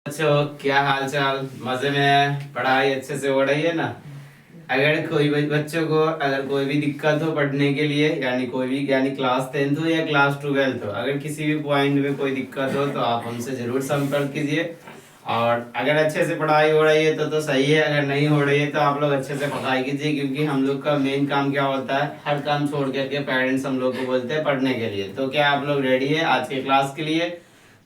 अच्छा, क्या हाल चाल? मजे में है? पढ़ाई अच्छे से हो रही है ना? अगर कोई बच्चों को अगर कोई भी दिक्कत हो पढ़ने के लिए, यानी कोई भी, यानी क्लास 10th हो या क्लास 12th हो, अगर किसी भी पॉइंट में कोई दिक्कत हो तो आप हमसे जरूर संपर्क कीजिए। और अगर अच्छे से पढ़ाई हो रही है तो सही है, अगर नहीं हो रही है तो आप लोग अच्छे से पढ़ाई कीजिए, क्योंकि हम लोग का मेन काम क्या होता है, हर काम छोड़ करके पेरेंट्स हम लोग को बोलते हैं पढ़ने के लिए। तो क्या आप लोग रेडी है आज के क्लास के लिए?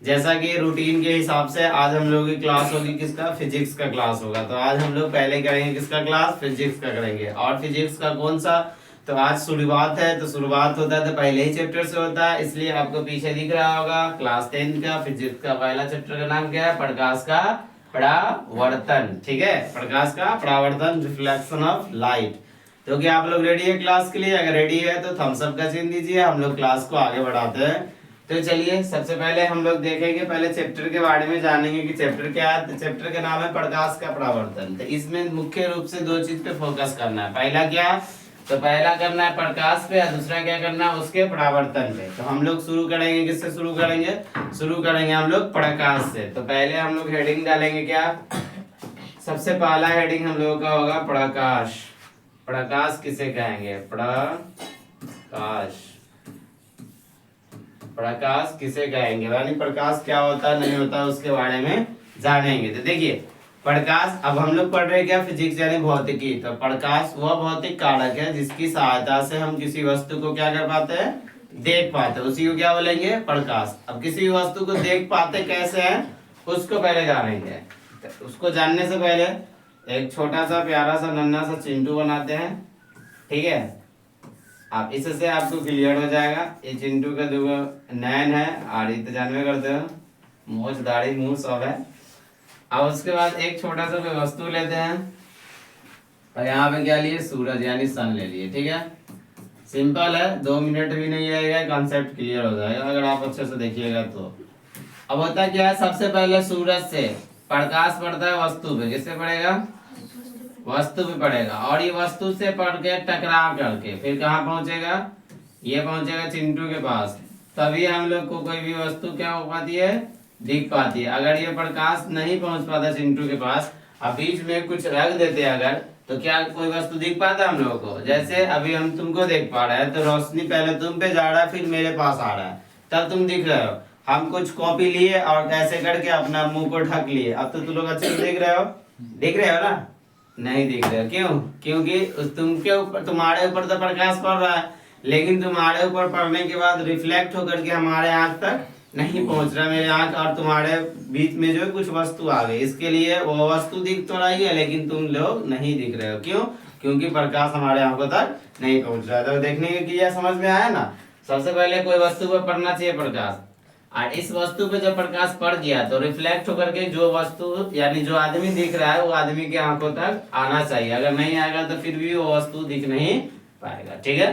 जैसा कि रूटीन के हिसाब से आज हम लोग की क्लास होगी, किसका? फिजिक्स का क्लास होगा। तो आज हम लोग पहले करेंगे किसका क्लास? फिजिक्स का करेंगे। और फिजिक्स का कौन सा? तो आज शुरुआत है, तो शुरुआत होता है तो पहले ही चैप्टर से होता है, इसलिए आपको पीछे दिख रहा होगा क्लास 10th का फिजिक्स का पहला चैप्टर का नाम क्या है? प्रकाश का परावर्तन। ठीक है, प्रकाश का परावर्तन, रिफ्लेक्शन ऑफ लाइट। तो क्या आप लोग रेडी है क्लास के लिए? अगर रेडी है तो थम्स अप का चिन्ह दीजिए, हम लोग क्लास को आगे बढ़ाते हैं। तो चलिए सबसे पहले हम लोग देखेंगे, पहले चैप्टर के बारे में जानेंगे कि चैप्टर क्या है। तो चैप्टर का नाम है प्रकाश का परावर्तन। तो इसमें मुख्य रूप से दो चीज पे फोकस करना है। पहला क्या? तो पहला करना है प्रकाश पे, और दूसरा क्या करना है? उसके परावर्तन पे। तो हम लोग शुरू करेंगे, किससे शुरू करेंगे? शुरू करेंगे हम लोग प्रकाश से। तो पहले हम लोग हेडिंग डालेंगे क्या? सबसे पहला हेडिंग हम लोगों का होगा प्रकाश। प्रकाश किसे कहेंगे? प्रकाश। प्रकाश किसे कहेंगे, यानी प्रकाश क्या होता है, नहीं होता, उसके बारे में जानेंगे। तो देखिए प्रकाश, अब हम लोग पढ़ रहे हैं क्या? फिजिक्स यानी भौतिकी। तो प्रकाश वह भौतिक कारक है जिसकी सहायता से हम किसी वस्तु को क्या कर पाते हैं? देख पाते हैं। उसी को क्या बोलेंगे? प्रकाश। अब किसी भी वस्तु को देख पाते कैसे हैं, उसको पहले जानेंगे। तो उसको जानने से पहले एक छोटा सा प्यारा सा नन्हा सा चिंटू बनाते हैं। ठीक है, आप इससे आपको क्लियर हो जाएगा। ये चिंटू का दो नैन है, और ये तो जानवे करते हो, मोछ दाढ़ी मुंह सब है। अब उसके बाद एक छोटा सा कोई वस्तु लेते हैं, और यहाँ पे क्या लिए? सूरज यानी सन ले लिए। ठीक है, सिंपल है, 2 मिनट भी नहीं लगेगा, कॉन्सेप्ट क्लियर हो जाएगा अगर आप अच्छे से देखिएगा तो। अब होता क्या है, सबसे पहले सूरज से प्रकाश पड़ता है वस्तु पे। किससे पड़ेगा? वस्तु पे पड़ेगा, और ये वस्तु से पड़ के टकराव करके फिर कहाँ पहुंचेगा? ये पहुंचेगा चिंटू के पास। तभी हम लोग को कोई भी वस्तु क्या हो पाती है? दिख पाती है। अगर ये प्रकाश नहीं पहुंच पाता चिंटू के पास, अब बीच में कुछ रख देते अगर, तो क्या कोई वस्तु दिख पाता हम लोगों को? जैसे अभी हम तुमको देख पा रहे हैं, तो रोशनी पहले तुम पे जा रहा है, फिर मेरे पास आ रहा है, तब तुम दिख रहे हो। हम कुछ कॉपी लिए और ऐसे करके अपना मुंह को ढक लिए, अब तो तुम लोग अच्छे से देख रहे हो। देख रहे हो ना? नहीं दिख रहे हो, क्यों? क्योंकि तुमके ऊपर, तुम्हारे ऊपर तो प्रकाश पड़ रहा है, लेकिन तुम्हारे ऊपर पड़ने के बाद रिफ्लेक्ट होकर के हमारे आंख तक नहीं पहुंच रहा। मेरे आंख और तुम्हारे बीच में जो है कुछ वस्तु आ गई, इसके लिए वो वस्तु दिख तो रही है, लेकिन तुम लोग नहीं दिख रहे हो। क्यों? क्योंकि प्रकाश हमारे आंखों तक नहीं पहुंच रहा है। तो देखने के लिए समझ में आया ना? सबसे पहले कोई वस्तु पर पड़ना चाहिए प्रकाश, और इस वस्तु पे जब प्रकाश पड़ गया तो रिफ्लेक्ट होकर के जो वस्तु, यानी जो आदमी दिख रहा है, वो आदमी के आंखों तक आना चाहिए। अगर नहीं आएगा तो फिर भी वो वस्तु दिख नहीं पाएगा। ठीक है,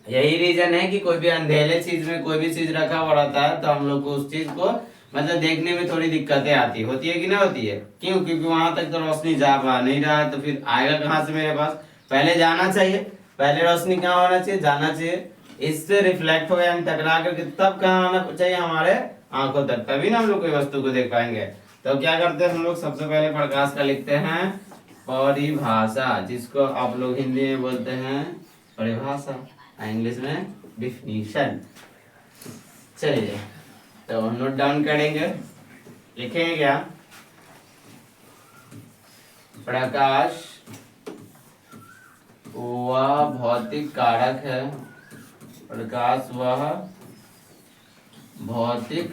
यही रीजन है कि कोई भी अंधेरे चीज में कोई भी चीज रखा हुआ रहता है, तो हम लोग को उस चीज को मतलब देखने में थोड़ी दिक्कतें आती होती है कि ना होती है? क्यों? क्योंकि वहां तक तो रोशनी जा पा नहीं रहा है, तो फिर आएगा कहाँ से मेरे पास? पहले जाना चाहिए, पहले रोशनी कहाँ होना चाहिए? जाना चाहिए, इससे रिफ्लेक्ट हो यानी टकरा करके तब कहाँ आना चाहिए? हमारे आंखों तक, तभी ना हम लोग कोई वस्तु को देख पाएंगे। तो क्या करते हैं हम लोग? सबसे पहले प्रकाश का लिखते हैं परिभाषा, जिसको आप लोग हिंदी में बोलते हैं परिभाषा, इंग्लिश में डिफिनीशन। चलिए, तो हम नोट डाउन करेंगे, लिखेंगे क्या? प्रकाश वह भौतिक कारक है, प्रकाश वह भौतिक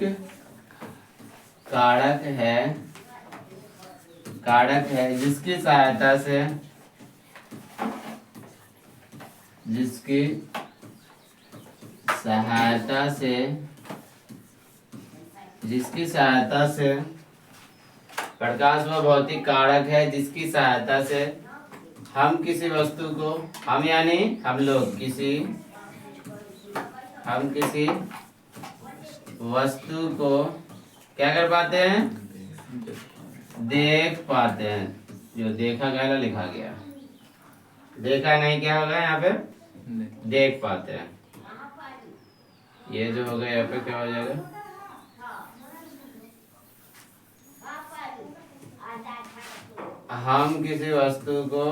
कारक है, जिसकी सहायता से, जिसकी सहायता से प्रकाश वह भौतिक कारक है जिसकी सहायता से हम किसी वस्तु को, हम यानी हम लोग हम किसी वस्तु को क्या कर पाते हैं? देख पाते हैं। जो देखा गया लिखा गया, देखा नहीं, क्या होगा यहाँ पे? देख पाते हैं। ये जो हो गया यहाँ पे क्या हो जाएगा? हम किसी वस्तु को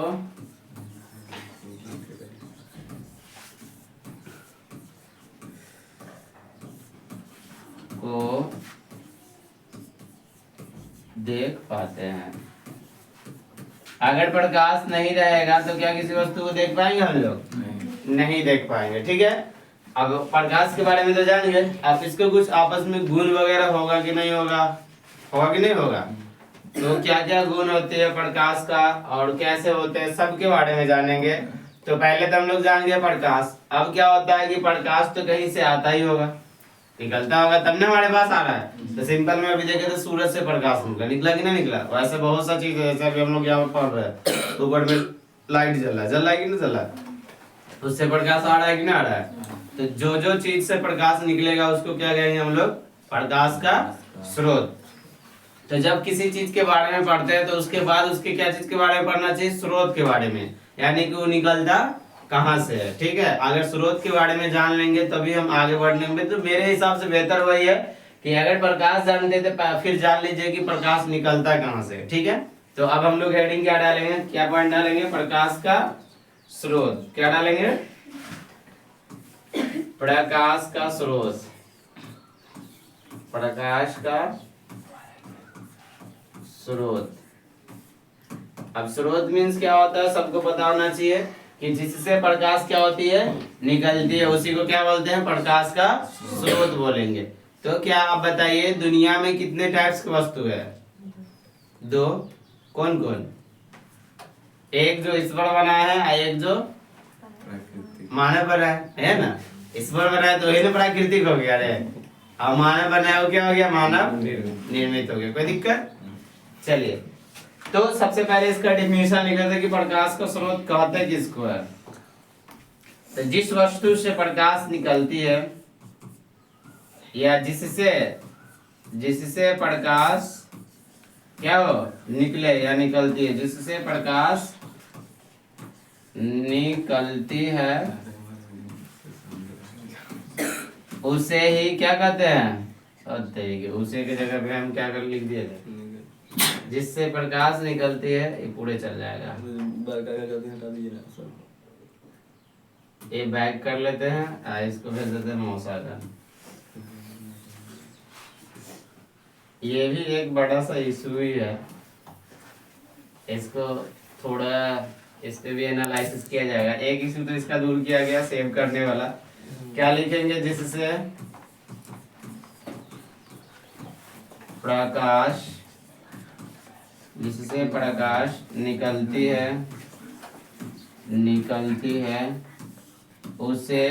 देख पाते हैं। अगर प्रकाश नहीं रहेगा तो क्या किसी वस्तु को देख पाएंगे हम लोग? नहीं देख पाएंगे। ठीक है, अब प्रकाश के बारे में तो जान गए। आप इसको कुछ आपस में गुण वगैरह होगा कि नहीं होगा? होगा कि नहीं होगा? तो क्या क्या गुण होते हैं प्रकाश का और कैसे होते हैं सबके बारे में जानेंगे। तो पहले तो हम लोग जान गए प्रकाश। अब क्या होता है कि प्रकाश तो कहीं से आता ही होगा, निकलता होगा तब ना हमारे पास आ रहा है। तो सिंपल में अभी देखे तो सूरज से प्रकाश निकला कि नहीं निकला? वैसे बहुत सा चीज है, जैसे अभी हम लोग यहाँ पर पढ़ रहे हैं, ऊपर में लाइट जल रहा है कि नहीं जल रहा है? उससे प्रकाश आ रहा है कि नहीं आ रहा है? तो जो जो चीज से प्रकाश निकलेगा उसको क्या कहेंगे हम लोग? प्रकाश का स्रोत। तो जब किसी चीज के बारे में पढ़ते हैं तो उसके बाद उसके क्या चीज के बारे में पढ़ना चाहिए? स्रोत के बारे में, यानी कि वो निकलता कहाँ से है। ठीक है, अगर स्रोत के बारे में जान लेंगे तभी हम आगे बढ़ने। तो मेरे हिसाब से बेहतर वही है कि अगर प्रकाश जानते थे फिर जान लीजिए कि प्रकाश निकलता कहाँ से। ठीक है, तो अब हम लोग हेडिंग क्या डालेंगे, क्या पॉइंट डालेंगे? प्रकाश का स्रोत। क्या डालेंगे? प्रकाश का स्रोत। प्रकाश का स्रोत। अब स्रोत मीन्स क्या होता है सबको पता होना चाहिए कि जिससे प्रकाश क्या होती है? निकलती है, उसी को क्या बोलते हैं? प्रकाश का स्रोत बोलेंगे। तो क्या आप बताइए दुनिया में कितने टाइप्स की वस्तु है? दो। कौन कौन? एक जो ईश्वर बनाया है और एक जो मानव बनाया है ना। ईश्वर बनाया तो वही ना प्राकृतिक हो गया रे, और मानव बनाया वो क्या हो गया? मानव निर्मित हो गया। कोई दिक्कत? चलिए, तो सबसे पहले इसका डेफिनेशन लिख लेते हैं कि प्रकाश का स्रोत कहते किसको है। तो जिस वस्तु से प्रकाश निकलती है या जिससे प्रकाश क्या हो? निकले या निकलती है, जिससे प्रकाश निकलती है उसे ही क्या कहते हैं? उसे की जगह पे हम क्या कर लिख दिए थे? जिससे प्रकाश निकलती है, ये पूरे चल जाएगा। ये बैक कर लेते हैं, इसको भेज देते हैं मौसा का। ये भी एक बड़ा सा इशू ही है, इसको थोड़ा इस पे भी एनालिसिस किया जाएगा। एक इशू तो इसका दूर किया गया, सेव करने वाला। क्या लिखेंगे? जिससे प्रकाश निकलती है उसे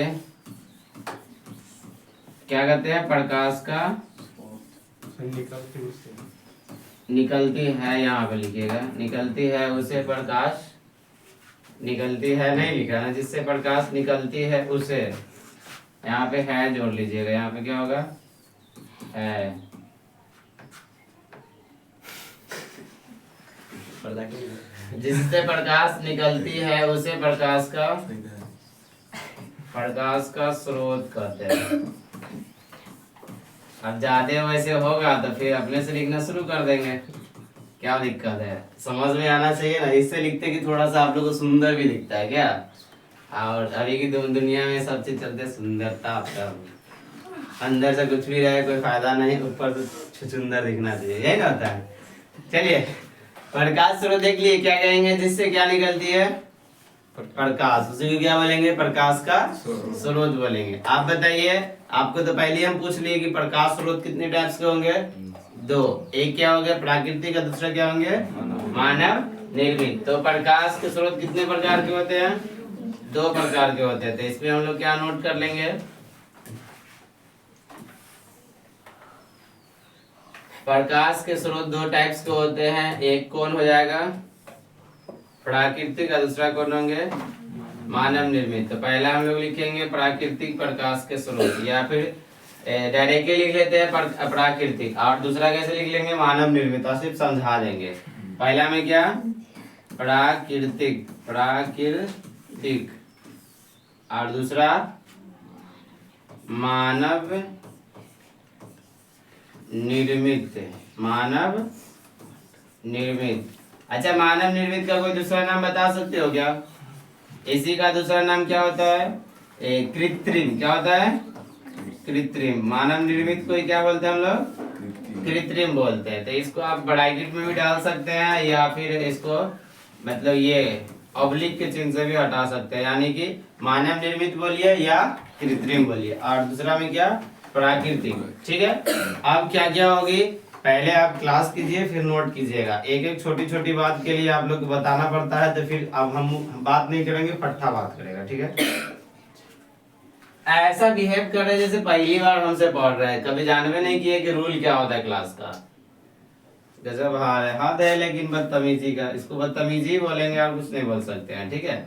क्या कहते हैं? प्रकाश का निकलती है, यहाँ पे लिखिएगा निकलती है उसे प्रकाश निकलती है नहीं लिखा ना, जिससे प्रकाश निकलती है उसे, यहाँ पे है जोड़ लीजिएगा। यहाँ पे क्या होगा? है। जिससे प्रकाश निकलती है उसे प्रकाश का स्रोत कहते हैं। अब ज्यादा वैसे होगा तो फिर अपने से लिखना शुरू कर देंगे, क्या दिक्कत है? समझ में आना चाहिए ना, इससे लिखते कि थोड़ा सा आप लोगों को सुंदर भी दिखता है क्या। और अभी की दुनिया में सब चीज चलते सुंदरता, आपका अंदर से कुछ भी रहे कोई फायदा नहीं, ऊपर से सुंदर दिखना चाहिए, यही ना होता है। चलिए, प्रकाश स्रोत देख लिए, क्या कहेंगे? जिससे क्या निकलती है? प्रकाश, उसी को क्या बोलेंगे? प्रकाश का स्रोत बोलेंगे। आप बताइए, आपको तो पहले हम पूछ लिए कि प्रकाश स्रोत कितने टाइप्स के होंगे? दो। एक क्या हो गया? प्राकृतिक, और दूसरा क्या होंगे? मानव निर्मित। तो प्रकाश के स्रोत कितने प्रकार के होते हैं? दो प्रकार के होते हैं। तो इसमें हम लोग क्या नोट कर लेंगे? प्रकाश के स्रोत दो टाइप्स के होते हैं। एक कौन हो जाएगा? प्राकृतिक, और दूसरा कौन होंगे? मानव निर्मित। तो पहला हम लोग लिखेंगे प्राकृतिक प्रकाश के स्रोत, या फिर डायरेक्टली लिख लेते हैं प्राकृतिक, और दूसरा कैसे लिख लेंगे? मानव निर्मित। और सिर्फ समझा देंगे। पहला में क्या? प्राकृतिक, और दूसरा मानव निर्मित। अच्छा, मानव निर्मित का कोई दूसरा नाम बता सकते हो क्या? इसी का दूसरा नाम क्या होता है? कृत्रिम। क्या होता है? कृत्रिम। मानव निर्मित को क्या बोलते हैं हम लोग? कृत्रिम बोलते हैं। तो इसको आप ब्रैकेट में भी डाल सकते हैं या फिर इसको मतलब ये ऑब्लिक के चिन्ह से भी हटा सकते हैं, यानी कि मानव निर्मित बोलिए या कृत्रिम बोलिए, और दूसरा में क्या? प्राकृतिक। ठीक है। अब क्या क्या होगी, पहले आप क्लास कीजिए फिर नोट कीजिएगा। एक एक छोटी छोटी बात के लिए आप लोग को बताना पड़ता है, तो फिर अब हम बात नहीं करेंगे, पट्टा बात करेगा। ठीक है। ऐसा बिहेव कर रहे जैसे पहली बार हमसे पढ़ रहे हैं, कभी जानवे नहीं किए कि रूल क्या होता है क्लास का। गजब हाथ है लेकिन बदतमीजी का, इसको बदतमीजी बोलेंगे और कुछ नहीं बोल सकते हैं। ठीक है।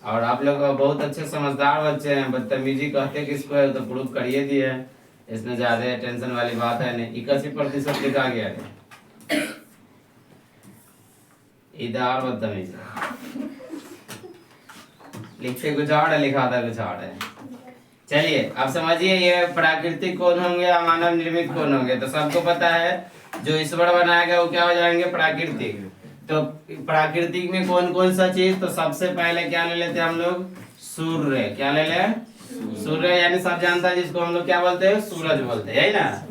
और आप लोग बहुत अच्छे समझदार बच्चे हैं, बदतमीजी कहते किसको है तो प्रूफ करिए दिए, इसमें ज्यादा टेंशन वाली बात है नहीं। 81% लिखा गया है इधर, बदतमीजी लिखते कुछ और है, लिखाता कुछ और है। चलिए अब समझिए, ये प्राकृतिक कौन होंगे या मानव निर्मित कौन होंगे? तो सबको पता है जो ईश्वर बनाएगा वो क्या हो जाएंगे? प्राकृतिक। तो प्राकृतिक में कौन कौन सा चीज? तो सबसे पहले क्या ले लेते हैं हम लोग? सूर्य। क्या ले ले? सूर्य, यानी सब जानता है जिसको हम लोग क्या बोलते हैं? सूरज बोलते हैं, यही ना।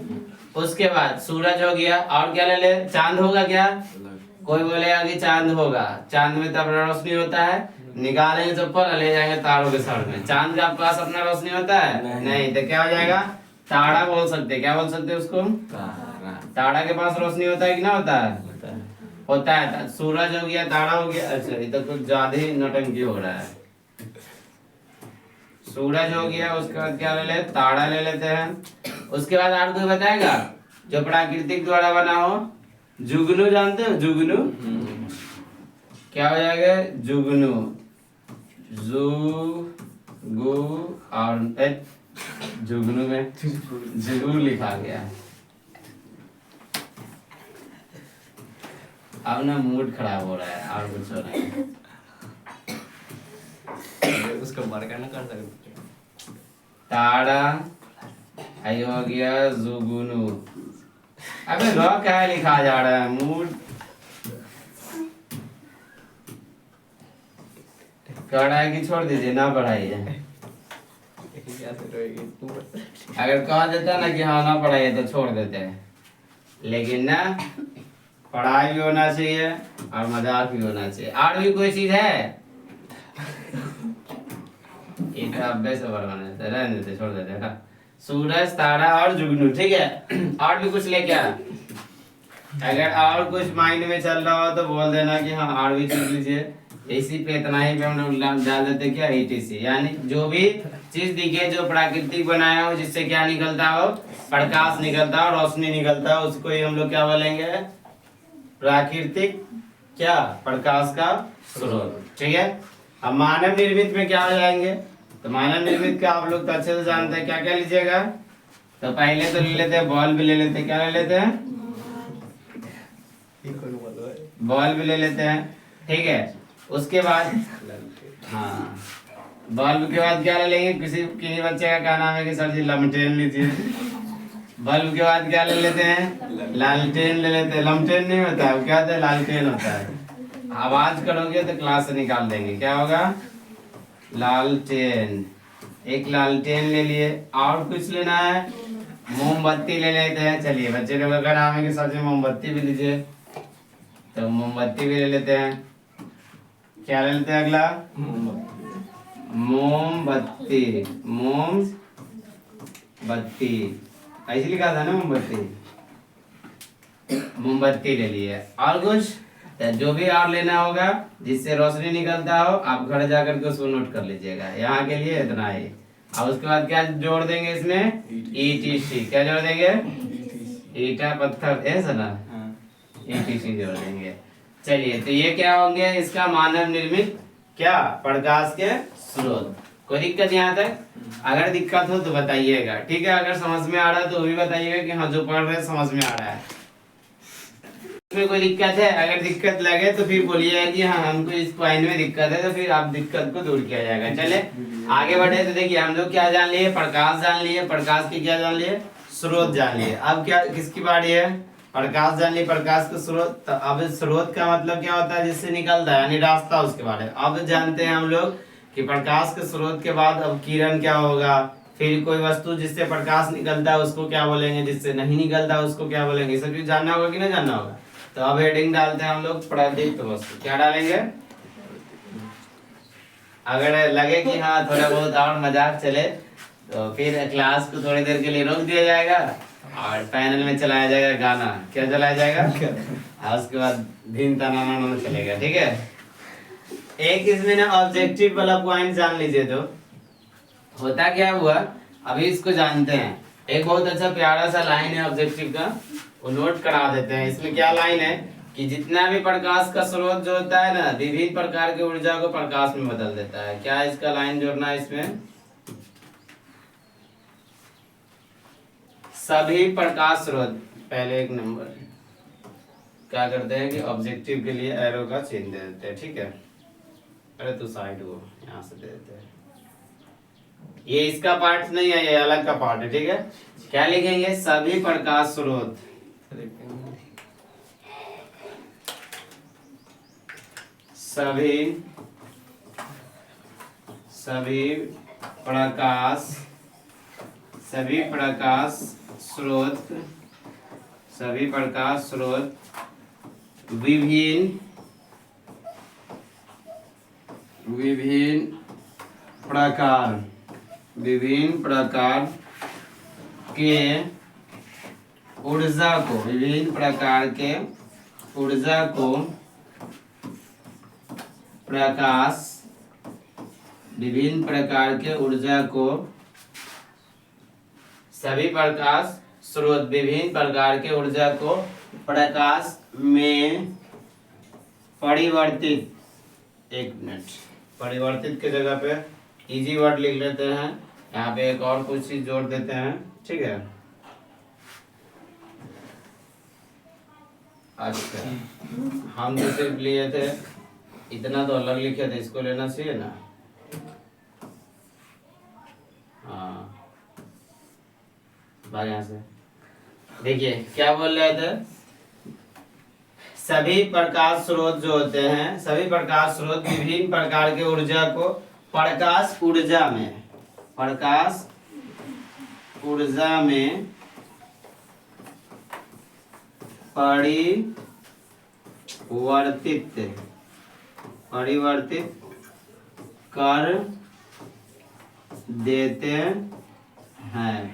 उसके बाद सूरज हो गया, और क्या ले ले? चांद होगा क्या? कोई बोलेगा कि चांद होगा, चांद में तब रोशनी होता है, निकालेंगे चप्पल ले जाएंगे तारों के सर में। चांद का पास अपना रोशनी होता है? नहीं। तो क्या हो जाएगा? तारा बोल सकते हैं। क्या बोल सकते हैं उसको? तारा के पास रोशनी होता है कि ना होता है? होता है। सूरज हो गया, तारा हो गया। अच्छा, ये तो कुछ ज्यादा ही नौटंकी हो रहा है। सूरज हो गया, उसके बाद क्या ले ले? तारा ले लेते हैं। उसके बाद और कोई बताएगा जो प्राकृतिक द्वारा बना हो? जुगनू जानते हो? जुगनू क्या हो जाएगा? जुगनू। जू और जुगनू में जुगू लिखा गया। अब ना मूड खराब हो रहा है और कुछ हो रहा है। उसको मार्का ना कर सकते। तारा आई हो गया जुगनू। अबे रो क्या लिखा जा रहा है? मूड कर रहा है कि छोड़ दीजिए, ना पढ़ाइए। अगर कह देता ना कि हाँ ना पढ़ाइए तो छोड़ देते हैं, लेकिन ना, पढ़ाई भी होना चाहिए और मजाक भी होना चाहिए। और भी कोई चीज है? अभ्यास रहने देते, छोड़ देते हैं। सूरज, तारा और जुगनू। ठीक है। और भी कुछ लेके आ। अगर और कुछ माइंड में चल रहा हो तो बोल देना कि हाँ और भी चीज लीजिए। इसी पे इतना ही पे हम लोग डाल देते क्या? ETC, यानी जो भी चीज दिखे जो प्राकृतिक बनाया हो, जिससे क्या निकलता हो? प्रकाश निकलता हो, रोशनी निकलता हो, उसको ही हम लोग क्या बोलेंगे? प्राकृतिक क्या? प्रकाश का स्रोत। ठीक है। अब मानव निर्मित में क्या हो जाएंगे? तो मानव निर्मित का आप लोग तो अच्छे से जानते हैं। क्या क्या लीजिएगा? तो पहले तो ले लेते हैं बल्ब, ले लेते हैं। क्या ले लेते हैं? बल्ब ले लेते हैं। ठीक है। उसके बाद हाँ, बल्ब के बाद क्या ले लेंगे? किसी बच्चे का क्या नाम है कि सर जी लमटेन लीजिए। बल्ब के बाद क्या ले लेते हैं? लालटेन ले लेते हैं। लमटेन नहीं होता है, वो क्या होता है? लालटेन होता है। आवाज करोगे तो क्लास से निकाल देंगे। क्या होगा? लालटेन। एक लालटेन ले लिए। और कुछ लेना है? मोमबत्ती ले लेते हैं। चलिए, बच्चे लोगों का नाम है कि सर जी मोमबत्ती भी लीजिए, तो मोमबत्ती भी ले लेते हैं। क्या ले लेते हैं अगला? मोमबत्ती। मोमबत्ती ऐसे लिखा था ना, मोमबत्ती। मोमबत्ती ले लिए। और कुछ? तो जो भी और लेना होगा जिससे रोशनी निकलता हो, आप घर जाकर के उसको नोट कर लीजिएगा। यहाँ के लिए इतना ही। और उसके बाद क्या जोड़ देंगे इसमें? ETC। क्या जोड़ देंगे? ईटा पत्थर, ऐसा ना? ETC जोड़ देंगे। चलिए, तो ये क्या होंगे? इसका मानव निर्मित क्या? प्रकाश के स्रोत। कोई दिक्कत यहाँ तक? अगर दिक्कत हो तो बताइएगा। ठीक है। अगर समझ में आ रहा है तो वो भी बताइएगा कि हाँ जो पढ़ रहे हैं समझ में आ रहा है। इसमें कोई दिक्कत है? अगर दिक्कत लगे तो फिर बोलिएगा कि हाँ हमको इस पॉइंट में दिक्कत है, तो फिर आप दिक्कत को दूर किया जाएगा। चले आगे बढ़े। तो देखिए हम लोग क्या जान लिए? प्रकाश जान लिए। प्रकाश की क्या जान लिए? स्रोत जान लिए। अब क्या किसकी बारी है? प्रकाश जान ली प्रकाश का स्रोत। तो अब स्रोत का मतलब क्या होता है, जिससे निकलता है यानी रास्ता, उसके बारे में अब जानते हैं हम लोग कि प्रकाश के स्रोत के बाद अब किरण क्या होगा, फिर कोई वस्तु जिससे प्रकाश निकलता है उसको क्या बोलेंगे, जिससे नहीं निकलता उसको क्या बोलेंगे, ये सब चीज जानना होगा कि नहीं जानना होगा। तो अब हेडिंग डालते हैं हम लोग प्रदीप्त वस्तु। क्या डालेंगे, अगर लगे कि हाँ थोड़ा बहुत और मजाक चले तो फिर क्लास को थोड़ी देर के लिए रोक दिया जाएगा और पैनल में चलाया जाएगा गाना। क्या चलाया जाएगा और उसके बाद धीन तना चलेगा, ठीक है। एक इसमें ना ऑब्जेक्टिव वाला पॉइंट जान लीजिए। तो होता क्या हुआ, अभी इसको जानते हैं। एक बहुत अच्छा प्यारा सा लाइन है ऑब्जेक्टिव का, वो नोट करा देते हैं। इसमें क्या लाइन है कि जितना भी प्रकाश का स्रोत जो होता है ना, विभिन्न प्रकार की ऊर्जा को प्रकाश में बदल देता है। क्या इसका लाइन जोड़ना है इसमें, सभी प्रकाश स्रोत। पहले एक नंबर क्या करते हैं कि ऑब्जेक्टिव के लिए एरो का चिन्ह दे देते हैं, ठीक है। अरे तू साइड हो, यहाँ से दे देते हैं। ये इसका पार्ट नहीं है, ये अलग का पार्ट है, ठीक है। क्या लिखेंगे, सभी प्रकाश स्रोत, सभी प्रकाश स्रोत विभिन्न प्रकार के ऊर्जा को, विभिन्न प्रकार के ऊर्जा को सभी प्रकाश स्रोत विभिन्न प्रकार के ऊर्जा को प्रकाश में परिवर्तित, एक मिनट, परिवर्तित के जगह पे इजी वर्ड लिख लेते हैं। यहाँ पे एक और कुछ चीज जोड़ देते हैं, ठीक है। अच्छा, हम जो सिर्फ लिए थे इतना तो अलग लिखे थे, इसको लेना चाहिए ना। हाँ, भाग यहाँ से। देखिए क्या बोल रहे थे, सभी प्रकाश स्रोत जो होते हैं, सभी प्रकाश स्रोत विभिन्न प्रकार के ऊर्जा को प्रकाश ऊर्जा में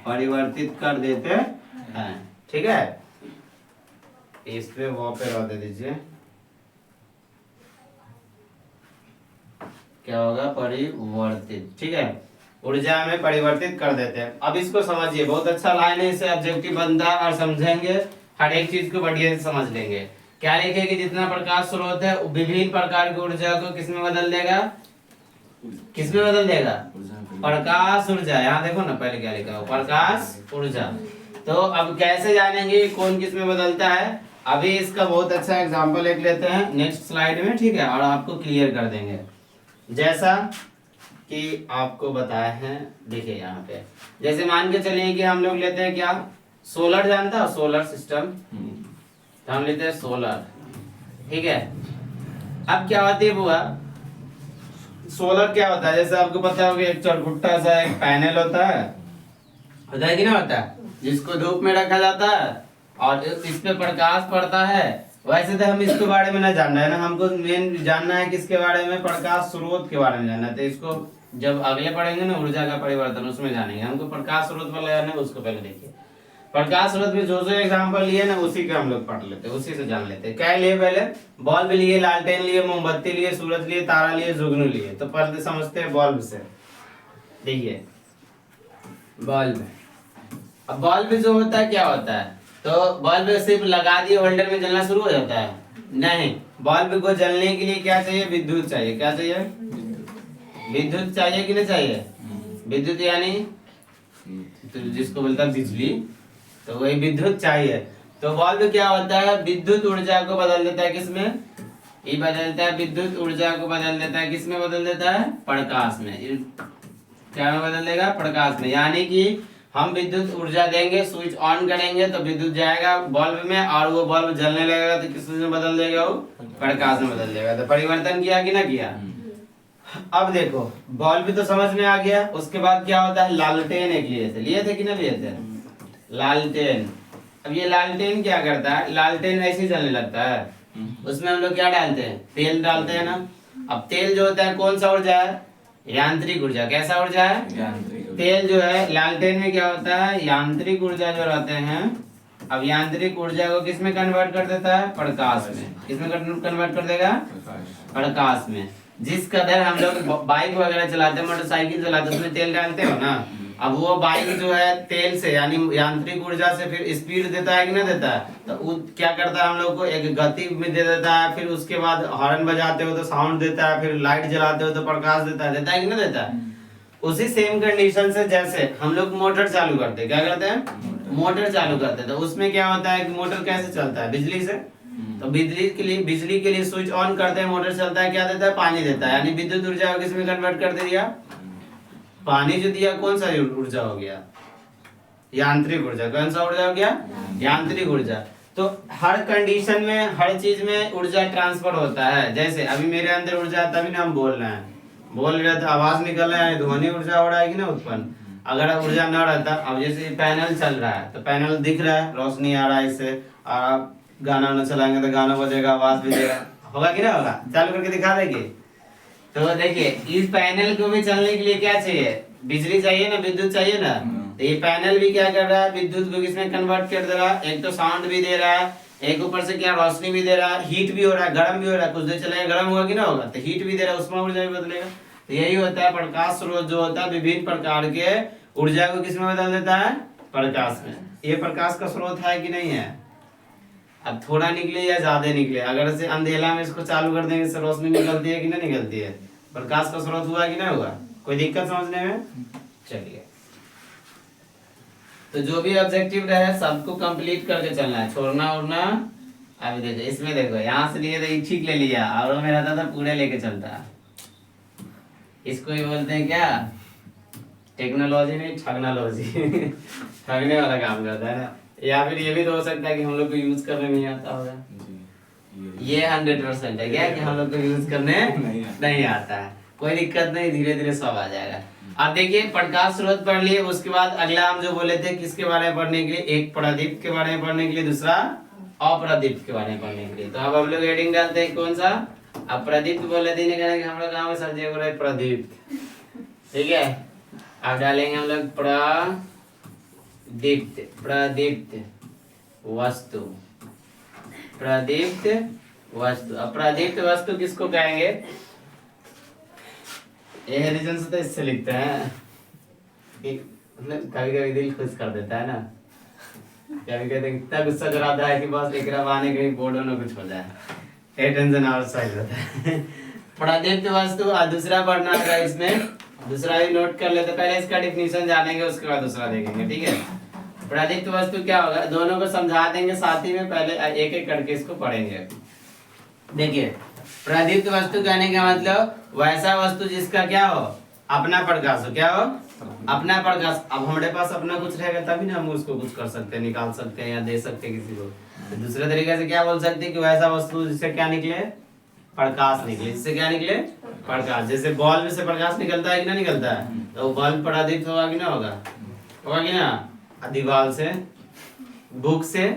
परिवर्तित कर देते हैं, ठीक है। इस पे वो पे रह दे दीजिए, क्या होगा, परिवर्तित, ठीक है। ऊर्जा में परिवर्तित कर देते हैं। अब इसको समझिए, बहुत अच्छा लाइन है, इसे ऑब्जेक्टिव बनता है और समझेंगे हर एक चीज को बढ़िया से समझ लेंगे। क्या लिखे कि जितना प्रकाश स्रोत है विभिन्न प्रकार की ऊर्जा को किसमें बदल देगा, प्रकाश ऊर्जा। यहाँ देखो ना पहले क्या लिखा हो, प्रकाश ऊर्जा। तो अब कैसे जानेंगे कौन किस में बदलता है, अभी इसका बहुत अच्छा एग्जांपल एक लेते हैं नेक्स्ट स्लाइड में, ठीक है, और आपको क्लियर कर देंगे। जैसा कि आपको बताया है, देखिए यहाँ पे जैसे मान के चलिए कि हम लोग लेते हैं क्या, सोलर, जानता हो सोलर सिस्टम, तो हम लेते हैं सोलर, ठीक है। अब क्या होती है बुआ, सोलर क्या होता है, जैसे आपको पता होगा एक चरखुट्टा सा एक पैनल होता है कि नहीं होता है, जिसको धूप में रखा जाता है और इस पे प्रकाश पड़ता है। वैसे तो हम इसके बारे में ना जानना है ना, हमको मेन जानना है किसके बारे में, प्रकाश स्रोत के बारे में जानना है। तो इसको जब अगले पढ़ेंगे ना ऊर्जा का परिवर्तन, उसमें जानेंगे। हमको प्रकाश स्रोत वाला जानना है, उसको पहले देखिए। प्रकाश स्रोत में जो जो एग्जाम्पल लिए ना उसी का हम लोग पढ़ लेते हैं, उसी से जान लेते हैं। क्या लिए, पहले बल्ब लिए, लालटेन लिए, मोमबत्ती लिए, सूरज लिए, तारा लिए, जुगनू लिए। तो पहले समझते हैं बल्ब से। देखिए बल्ब, अब बल्ब जो होता है क्या होता है, तो बल्ब सिर्फ लगा दिए होल्डर में जलना शुरू हो जाता है, नहीं। बल्ब को जलने के लिए क्या चाहिए, विद्युत चाहिए। क्या चाहिए, विद्युत चाहिए कि नहीं चाहिए। विद्युत यानी तो जिसको बोलता है बिजली, तो वही विद्युत चाहिए। तो बल्ब क्या होता है, विद्युत ऊर्जा को बदल देता है किसमें, ये बदलता है, विद्युत ऊर्जा को बदल देता है किसमें, बदल देता है प्रकाश में। क्या में बदल देगा, प्रकाश में। यानी कि हम विद्युत ऊर्जा देंगे, स्विच ऑन करेंगे तो विद्युत जाएगा बल्ब में और वो बल्ब जलने लगेगा तो किस में बदल देगा, वो प्रकाश में बदल देगा। तो परिवर्तन किया कि ना किया। अब देखो बल्ब तो समझ में आ गया, उसके बाद क्या होता है, लालटेन एक लिए थे कि ना लिए थे, लालटेन। अब ये लालटेन क्या करता है, लालटेन ऐसे ही जलने लगता है, उसमें हम लोग क्या डालते हैं, तेल डालते हैं ना। अब तेल जो होता है कौन सा ऊर्जा है, यांत्रिक ऊर्जा। कैसा ऊर्जा है, तेल जो है। लालटेन में क्या होता है, यांत्रिक ऊर्जा जो रहते हैं। अब यांत्रिक ऊर्जा को किस में कन्वर्ट कर देता है, प्रकाश में। किस में कन्वर्ट कर देगा, प्रकाश में। जिस कदर हम लोग बाइक वगैरह चलाते हैं, मोटरसाइकिल चलाते हैं, उसमें तेल डालते हो ना। अब वो बाइक जो है तेल से यानी यांत्रिक ऊर्जा से फिर स्पीड देता है कि ना देता है, तो वो क्या करता है, हम लोग को एक गति में दे देता है। फिर उसके बाद हॉर्न बजाते हो तो साउंड देता है, फिर लाइट जलाते हो तो प्रकाश देता है कि ना देता है। उसी सेम कंडीशन से जैसे हम लोग मोटर चालू करते हैं, क्या करते हैं, मोटर चालू करते हैं। तो उसमें क्या होता है कि मोटर कैसे चलता है, बिजली से। तो बिजली के लिए स्विच ऑन करते हैं, मोटर चलता है, क्या देता है, पानी देता है। यानी विद्युत ऊर्जा को किसमें कन्वर्ट कर दिया, पानी जो दिया कौन सा ऊर्जा हो गया, यांत्रिक ऊर्जा। कौन सा ऊर्जा हो गया, यांत्रिक ऊर्जा। तो हर कंडीशन में हर चीज में ऊर्जा ट्रांसफर होता है। जैसे अभी मेरे अंदर ऊर्जा है तभी ना हम बोल रहे हैं, बोल रहे तो आवाज निकल रहा है, ध्वनि ऊर्जा हो रहा है कि ना उत्पन्न। अगर ऊर्जा न रहता, अब जैसे पैनल चल रहा है तो पैनल दिख रहा है, रोशनी आ रहा है इससे, और गाना न चलाएंगे तो गाना बजेगा, आवाज भी देगा, होगा कि ना होगा। चालू करके दिखा देंगे। तो देखिए इस पैनल को भी चलने के लिए क्या चाहिए, बिजली चाहिए ना, विद्युत चाहिए ना। तो ये पैनल भी क्या कर रहा है, विद्युत को किसमें कन्वर्ट कर दे रहा है, एक तो साउंड भी दे रहा है, एक ऊपर से क्या रोशनी भी दे रहा है, हीट भी हो रहा है, गर्म भी हो रहा है। कुछ देर चलेगा गर्म होगा कि ना होगा, तो हीट भी दे रहा है, उसमें ऊर्जा भी बदलेगा। तो यही होता है प्रकाश स्रोत जो होता है विभिन्न प्रकार के ऊर्जा को किसमें बदल देता है, प्रकाश में। ये प्रकाश का स्रोत है कि नहीं है। अब थोड़ा निकले या ज्यादा निकले, अगर से अंधेला में इसको चालू कर देंगे, इससे रोशनी निकलती है कि नहीं निकलती है, प्रकाश का स्रोत हुआ कि नहीं हुआ। कोई दिक्कत समझने में। चलिए तो जो भी ऑब्जेक्टिव रहे सबको कंप्लीट करके चलना है, छोड़ना उड़ना। अभी देखो इसमें, देखो यहाँ से लिए तो ठीक ले लिया, और में रहता था पूरे लेके चलता। इसको ही बोलते हैं क्या, टेक्नोलॉजी नहीं ठगनोलॉजी ठगने वाला काम करता है ना। या फिर ये भी तो हो सकता है कि हम लोग को यूज करने नहीं आता होगा। ये 100% है क्या कि हम लोग को यूज करने नहीं आता है। कोई दिक्कत नहीं, धीरे धीरे सब आ जाएगा। अब देखिए प्रकाश स्रोत पढ़ लिए, उसके बाद अगला हम जो बोले थे किसके बारे में पढ़ने के लिए, एक प्रदीप्त के बारे में पढ़ने के लिए, दूसरा अप्रदीप्त के बारे में पढ़ने के लिए। तो अब हम लोग हेडिंग डालते हैं कौन सा, अब प्रदीप्त बोले थे कि हम लोग गाँव में सर बोल रहे प्रदीप्त, ठीक है। अब डालेंगे हम लोग प्रदीप्त वस्तु, प्रदीप्त वस्तु। अब प्रदीप्त वस्तु किसको कहेंगे, ये रीजन से तो इससे लिखते हैं, कभी कभी दिल खुश कर देता है ना, कभी कहते हैं इतना गुस्सा जलाता है कि बस एक बहाने कहीं बोर्ड में कुछ हो जाए, ये टेंशन और सही होता है। प्रदीप्त वस्तु। और दूसरा पढ़ना होगा इसमें, दूसरा भी नोट कर लेते, पहले इसका डिफिनीशन जानेंगे उसके बाद दूसरा देखेंगे, ठीक है। प्रदीप्त वस्तु क्या होगा, दोनों को समझा देंगे साथ ही में, पहले एक एक करके इसको पढ़ेंगे। देखिए प्रदीप्त वस्तु कहने का मतलब वैसा वस्तु जिसका क्या हो, अपना प्रकाश हो। क्या हो, अपना प्रकाश। अब हमारे पास अपना कुछ रहेगा तभी ना हम उसको कुछ कर सकते हैं, निकाल सकते हैं या दे सकते हैं किसी को। तो दूसरे तरीके से क्या बोल सकते हैं कि वैसा वस्तु जिससे क्या निकले, प्रकाश निकले। जिससे क्या निकले, प्रकाश। जैसे बल्ब से प्रकाश निकलता है कि ना निकलता है, तो बल्ब प्रदीप्त होगा कि ना होगा, होगा कि ना। दीवार से, बुक से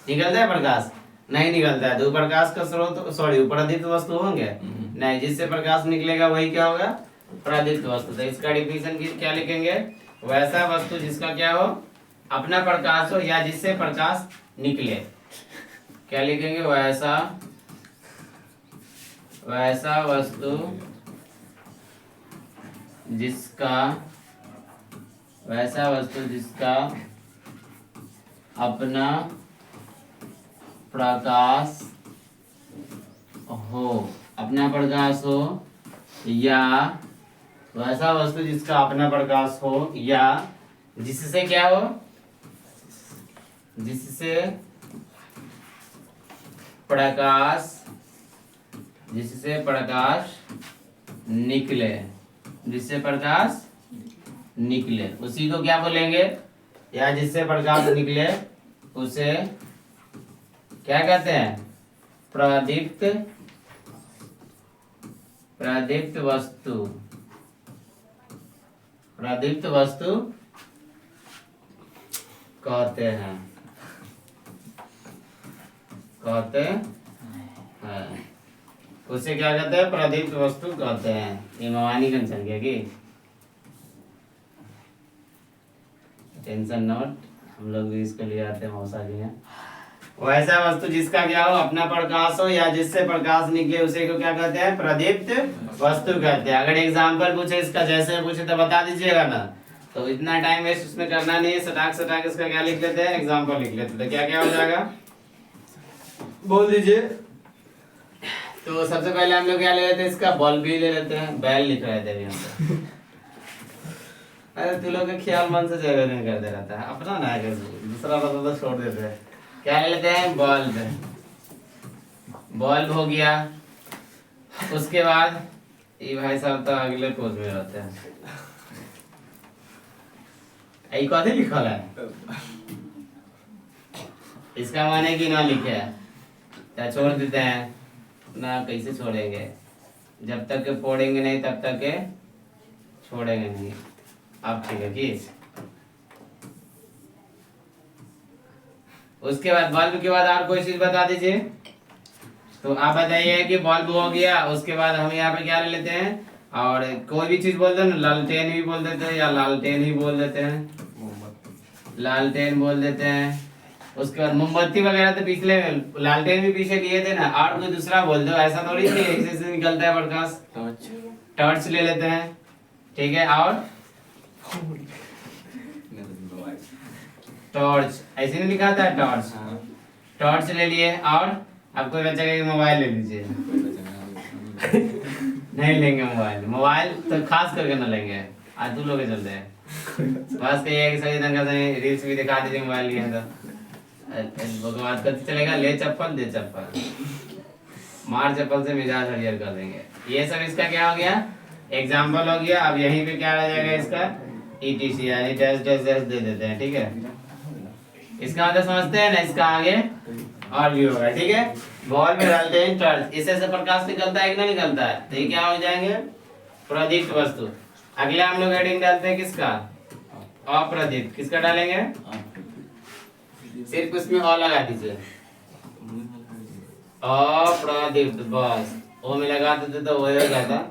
निकलता है प्रकाश, नहीं निकलता है। तो प्रकाश का स्रोत सॉरी प्रदीप्त वस्तु होंगे नहीं, जिससे प्रकाश निकलेगा वही क्या होगा, प्रदीप्त वस्तु। तो इसका डिफिनीशन क्या लिखेंगे, वैसा वस्तु जिसका क्या हो, अपना प्रकाश हो या जिससे प्रकाश निकले। क्या लिखेंगे, वैसा वस्तु जिसका अपना प्रकाश हो, अपना प्रकाश हो, या वैसा वस्तु जिसका अपना प्रकाश हो या जिससे क्या हो, जिससे प्रकाश निकले, जिससे प्रकाश निकले, उसी को क्या बोलेंगे, या जिससे प्रकाश निकले उसे क्या कहते हैं? प्रदीप्त प्रदीप्त वस्तु। प्रदीप्त वस्तु कहते हैं उसे क्या कहते हैं? प्रदीप्त वस्तु कहते हैं। ये मवानी कंचन क्या की टेंशन नोट, हम लोग भी इसको ले आते हैं मौसा जी हैं। वैसा वस्तु जिसका क्या हो? अपना प्रकाश हो या जिससे प्रकाश निकले उसे को क्या कहते हैं? प्रदीप्त वस्तु कहते हैं। अगर एग्जाम्पल पूछे इसका, जैसे पूछे तो बता दीजिएगा ना, तो इतना टाइम वेस्ट उसमें करना नहीं है। सटाक इसका क्या लिख लेते हैं? एग्जाम्पल लिख लेते हैं। तो क्या क्या हो जाएगा बोल दीजिए। तो सबसे पहले हम लोग क्या ले लेते हैं? इसका बल्ब भी ले लेते हैं। बैल लिख रहे थे अभी हम लोग। अरे तू लोग का ख्याल मन से जगह नहीं करते रहता है अपना ना, अगर दूसरा बता तो छोड़ देते हैं। क्या ले लेते हैं? बल्ब। बल्ब हो गया। उसके बाद ये भाई साहब तो अगले पोज में रहते हैं। यही कौन लिखा है? इसका माने कि ना लिखे है, छोड़ देते हैं ना। कैसे छोड़ेंगे? जब तक के पढ़ेंगे नहीं तब तक के छोड़ेंगे नहीं। अब ठीक है कि उसके बाद बल्ब के बाद और कोई चीज बता दीजिए। तो आप बताइए कि बल्ब हो गया। उसके बाद हम यहाँ पे क्या ले लेते हैं? और कोई भी चीज बोल दो ना, लालटेन भी बोल देते हैं या लालटेन ही बोल देते हैं, लालटेन बोल देते हैं। उसके बाद मोमबत्ती वगैरह तो पिछले लालटेन भी पीछे लिए थे ना। और कोई दूसरा बोल दो, ऐसा थोड़ी नहीं ऐसे निकलता है प्रकाश। टॉर्च ले लेते हैं, ठीक है। और टॉर्च ऐसे नहीं लिखा था? टॉर्च, टॉर्च ले लिए। और अब कोई बच्चा कहेगा मोबाइल ले लीजिए। नहीं लेंगे मोबाइल। मोबाइल तो खास करके ना लेंगे, आज तू लोग चलते हैं। बस कहिए कि सही ढंग से रील्स भी दिखा दीजिए मोबाइल लिए तो भगवान कब चलेगा? ले चप्पल दे चप्पल, मार चप्पल से मिजाज हरियर कर देंगे। ये सब इसका क्या हो गया? एग्जाम्पल हो गया। अब यहीं पे क्या रह जाएगा इसका? ETC यानी डैश डैश डैश दे देते हैं, ठीक है। इसका मतलब समझते हैं ना? इसका आगे और भी होगा, ठीक है। बॉल में डालते हैं टॉर्च, इससे से प्रकाश निकलता है कि नहीं निकलता है? तो ये क्या हो जाएंगे? प्रदीप्त वस्तु। अगले हम लोग हेडिंग डालते हैं किसका? अप्रदीप्त। किसका डालेंगे? सिर्फ उसमें अ लगा दीजिए, अप्रदीप्त। बस ओ में लगा देते तो वही हो जाता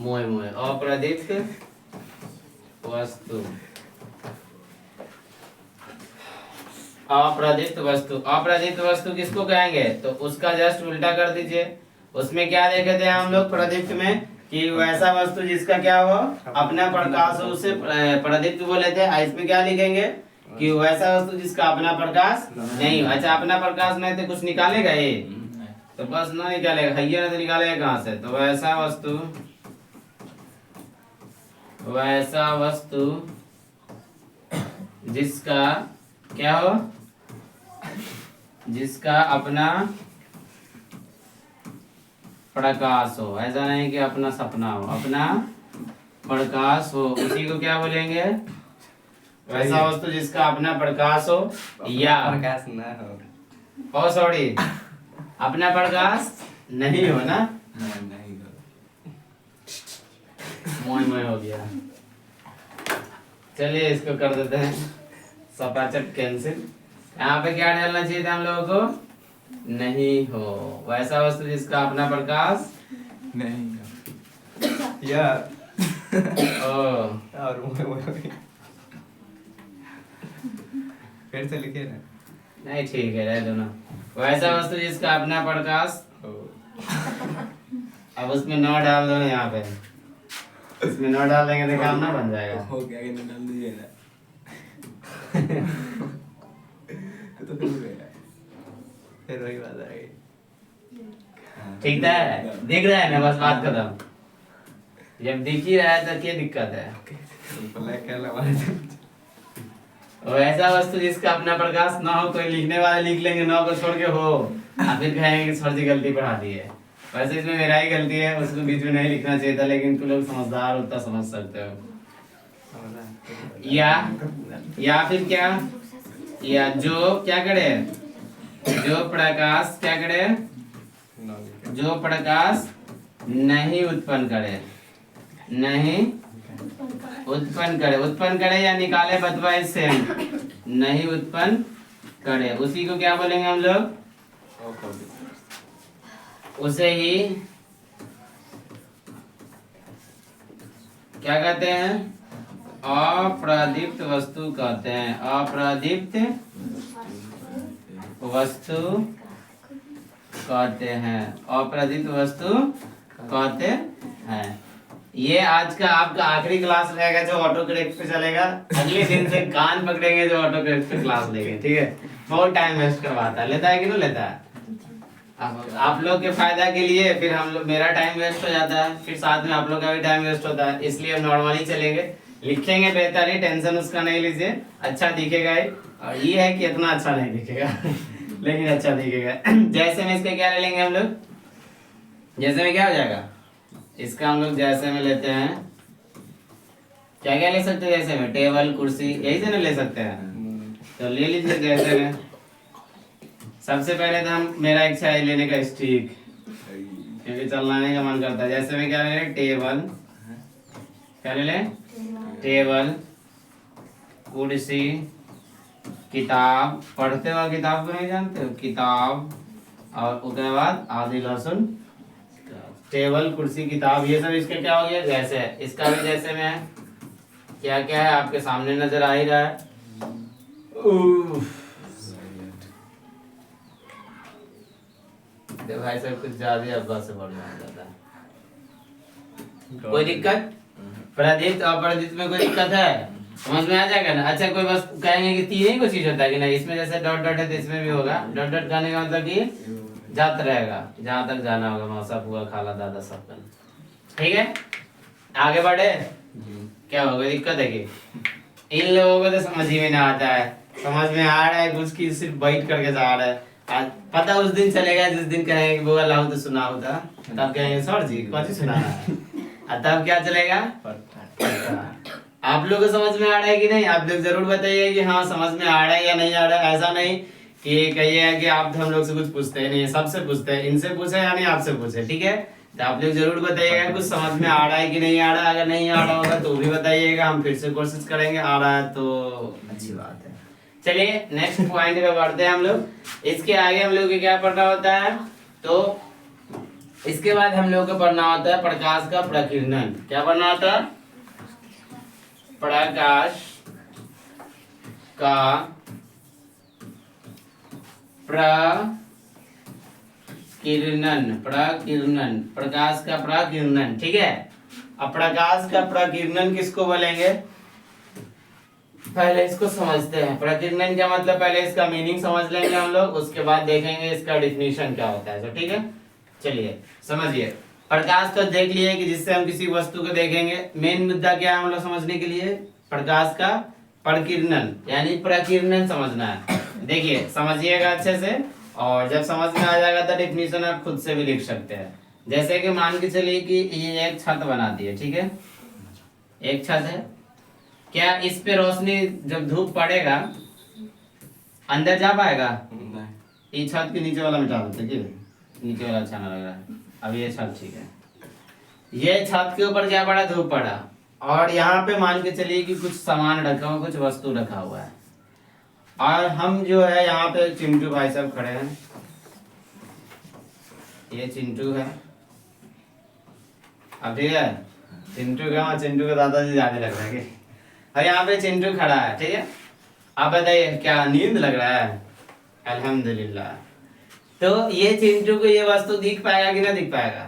मोए मोए। अप्रदीप्त वस्तु, अप्रदीप्त वस्तु। अप्रदीप्त वस्तु किसको कहेंगे? तो उसका जस्ट उल्टा कर दीजिए। उसमें क्या देखे थे हम लोग प्रदीप्त में? कि वैसा वस्तु जिसका क्या हो? अपना प्रकाश हो, उसे प्रदीप्त बोले थे। इसमें क्या लिखेंगे? कि वैसा वस्तु जिसका अपना प्रकाश नहीं हो। अच्छा, अपना प्रकाश नहीं तो कुछ निकालेगा ये? तो बस ना निकालेगा, हैया ना तो निकालेगा कहाँ से? तो वैसा वस्तु जिसका क्या हो? जिसका अपना प्रकाश हो। ऐसा नहीं कि अपना सपना हो, अपना प्रकाश हो, उसी को क्या बोलेंगे? वैसा वस्तु जिसका अपना प्रकाश हो या प्रकाश ना हो। ओ सॉरी, अपना प्रकाश नहीं हो ना, नहीं हो। मोय मोय हो गया। चलिए इसको कर देते हैं सपाचट कैंसिल। यहाँ पे क्या डालना चाहिए था हम लोगों को? नहीं हो। वैसा वस्तु जिसका अपना प्रकाश नहीं हो यार। और फिर से लिखे ना। नहीं ठीक है, रह दो ना। वैसा वस्तु जिसका अपना प्रकाश। अब उसमें नौ डाल दो ना यहाँ पे। इसमें नौ डाल देंगे तो काम ना बन जाएगा। हो गया कि डाल दीजिए ना। तो फिर हो गया। फिर वही बात आ गई। ठीक है, दिख रहा है ना? बस बात खत्म। जब दिख ही रहा है तो क्या दिक्कत है? क्या लगा? वैसा वस्तु जिसका अपना प्रकाश ना हो। कोई लिखने वाले लिख लेंगे नौ को छोड़ के हो, और फिर कहेंगे कि सर जी गलती पढ़ा दी है। वैसे इसमें मेरा ही गलती है, उसको बीच में नहीं लिखना चाहिए था, लेकिन तुम लोग समझदार हो तो समझ सकते हो। या फिर क्या, या जो क्या करे, जो प्रकाश क्या करे, जो प्रकाश नहीं उत्पन्न करे, नहीं उत्पन्न करे या निकाले बतवाए से नहीं उत्पन्न करे, उसी को क्या बोलेंगे हम लोग, उसे ही क्या कहते हैं, अप्रदीप्त वस्तु कहते हैं, अप्रदीप्त वस्तु कहते हैं, अप्रदीप्त वस्तु कहते हैं। ये आज का आपका आखिरी क्लास रहेगा जो ऑटो करेक्ट पे चलेगा, अगले दिन से कान पकड़ेंगे जो ऑटो करेक्ट पे क्लास लेंगे, ठीक है। बहुत टाइम वेस्ट करवाता है, लेता है कि नहीं लेता है। आप लोग के फायदा के लिए फिर हम लोग, मेरा टाइम वेस्ट हो जाता है, फिर साथ में आप लोग का भी टाइम वेस्ट होता है, इसलिए हम नॉर्मली चलेंगे, लिखेंगे बेहतर ही, टेंशन उसका नहीं लीजिए, अच्छा दिखेगा ही, और ये है कि इतना अच्छा नहीं दिखेगा लेकिन अच्छा दिखेगा। जैसे में इसका क्या ले लेंगे हम लोग, जैसे में क्या हो जाएगा, इसका हम लोग जैसे में लेते हैं, क्या क्या ले सकते हैं जैसे में, टेबल कुर्सी, यही से ना ले सकते हैं, तो ले लीजिए जैसे में। सबसे पहले तो हम, मेरा इच्छा है लेने का स्टिक, क्योंकि चलाने का मन करता है। जैसे में क्या ले लें, टेबल, क्या ले लें, टेबल, कुर्सी, किताब, पढ़ते हो किताब को नहीं जानते हो, किताब, और उसके बाद आधी लहसुन, टेबल कुर्सी किताब, ये सब इसका क्या हो गया, जैसे है। इसका भी जैसे में है, क्या क्या है आपके सामने नजर आ ही रहा है। तो भाई सब कुछ ज्यादा अब्बा से बढ़ जाता है। कोई दिक्कत, प्रदीप्त अपरादित में कोई दिक्कत है, समझ में आ जाएगा ना। अच्छा कोई बस कहेंगे कि तीन ही को चीज होता है कि नहीं, इसमें जैसे डॉट डॉट है तो इसमें भी होगा डॉट डॉट, कहने का मतलब कि जाता रहेगा जहां तक जाना होगा, मौसा फुआ खाला दादा सब का, ठीक है। आगे बढ़े, क्या होगा, दिक्कत है कि इन लोगों को तो समझ ही में ना आता है, समझ में आ रहा है कुछ की सिर्फ बैठ करके जा रहा है। आज पता उस दिन चलेगा जिस दिन कहेंगे वो लाओ तो सुनाओ था, तब कहेंगे सर जी कौन सुनाना है, तब क्या चलेगा। आप लोगों को समझ में आ रहा है कि नहीं, आप लोग जरूर बताइए कि हाँ समझ में आ रहा है या नहीं आ रहा है। ऐसा नहीं कि कहिए कि आप हम लोग से कुछ पूछते हैं, नहीं सबसे पूछते हैं, इनसे पूछे या नहीं आपसे पूछे, ठीक है। तो आप लोग जरूर बताइएगा कुछ समझ में आ रहा है कि नहीं आ रहा है, अगर नहीं आ रहा होगा तो भी बताइएगा, हम फिर से कोशिश करेंगे, आ रहा है तो अच्छी बात है। चलिए नेक्स्ट पॉइंट पे बढ़ते हैं हम लोग। इसके आगे हम लोग को क्या पढ़ना होता है, तो इसके बाद हम लोग को पढ़ना होता है प्रकाश का प्रकीर्णन। क्या पढ़ना होता है, प्रकाश का प्रकीर्णन, प्रकीर्णन, प्रकाश का प्रकीर्णन, ठीक है। अब प्रकाश का प्रकीर्णन किसको बोलेंगे, पहले इसको समझते हैं। प्रकीर्णन क्या मतलब, पहले इसका मीनिंग समझ लेंगे हम लोग, उसके बाद देखेंगे इसका डिफिनीशन क्या होता है, तो ठीक है। चलिए समझिए, प्रकाश तो देख लिए कि जिससे हम किसी वस्तु को देखेंगे। मेन मुद्दा क्या है हम लोग समझने के लिए, प्रकाश का प्रकीर्णन यानी प्रकीर्णन समझना है। देखिए समझिएगा अच्छे से, और जब समझ में आ जाएगा तो डिफिनीशन आप खुद से भी लिख सकते हैं। जैसे कि मान के चलिए कि ये एक छत बना दी है, ठीक है, एक छत है, क्या इस पे रोशनी जब धूप पड़ेगा अंदर जा पाएगा, ये छत के नीचे वाला मिटा देते, नीचे वाला अच्छा ना लग रहा है, अब ये छत ठीक है। ये छत के ऊपर क्या पड़ा, धूप पड़ा, और यहाँ पे मान के चलिए कि कुछ सामान रखा हुआ, कुछ वस्तु रखा हुआ है, और हम जो है यहाँ पे चिंटू भाई साहब खड़े हैं, ये चिंटू है, अब ठीक है, चिंटू का चिंटू का दादाजी ज्यादा लग रहा है कि, और यहाँ पे चिंटू खड़ा है, ठीक है। आप बताइए क्या नींद लग रहा है, अल्हम्दुलिल्लाह। तो ये चिंटू को ये वस्तु दिख पाएगा कि ना दिख पाएगा,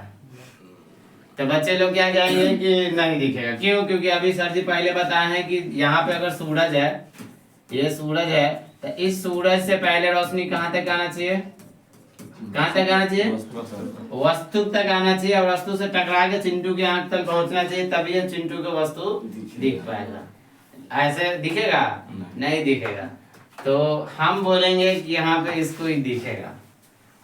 तो बच्चे लोग क्या कहेंगे कि नहीं दिखेगा, क्यों, क्योंकि अभी सर जी पहले बताए हैं कि यहाँ पे अगर सूरज है, ये सूरज है, तो इस सूरज से पहले रोशनी कहाँ तक आना चाहिए, कहाँ तक आना चाहिए, वस्तु तक आना चाहिए, और वस्तु से टकरा के चिंटू की आंख तक पहुंचना चाहिए, तभी ये चिंटू को वस्तु दिख पाएगा। ऐसे दिखेगा नहीं दिखेगा, तो हम बोलेंगे कि यहाँ पे इसको ही दिखेगा।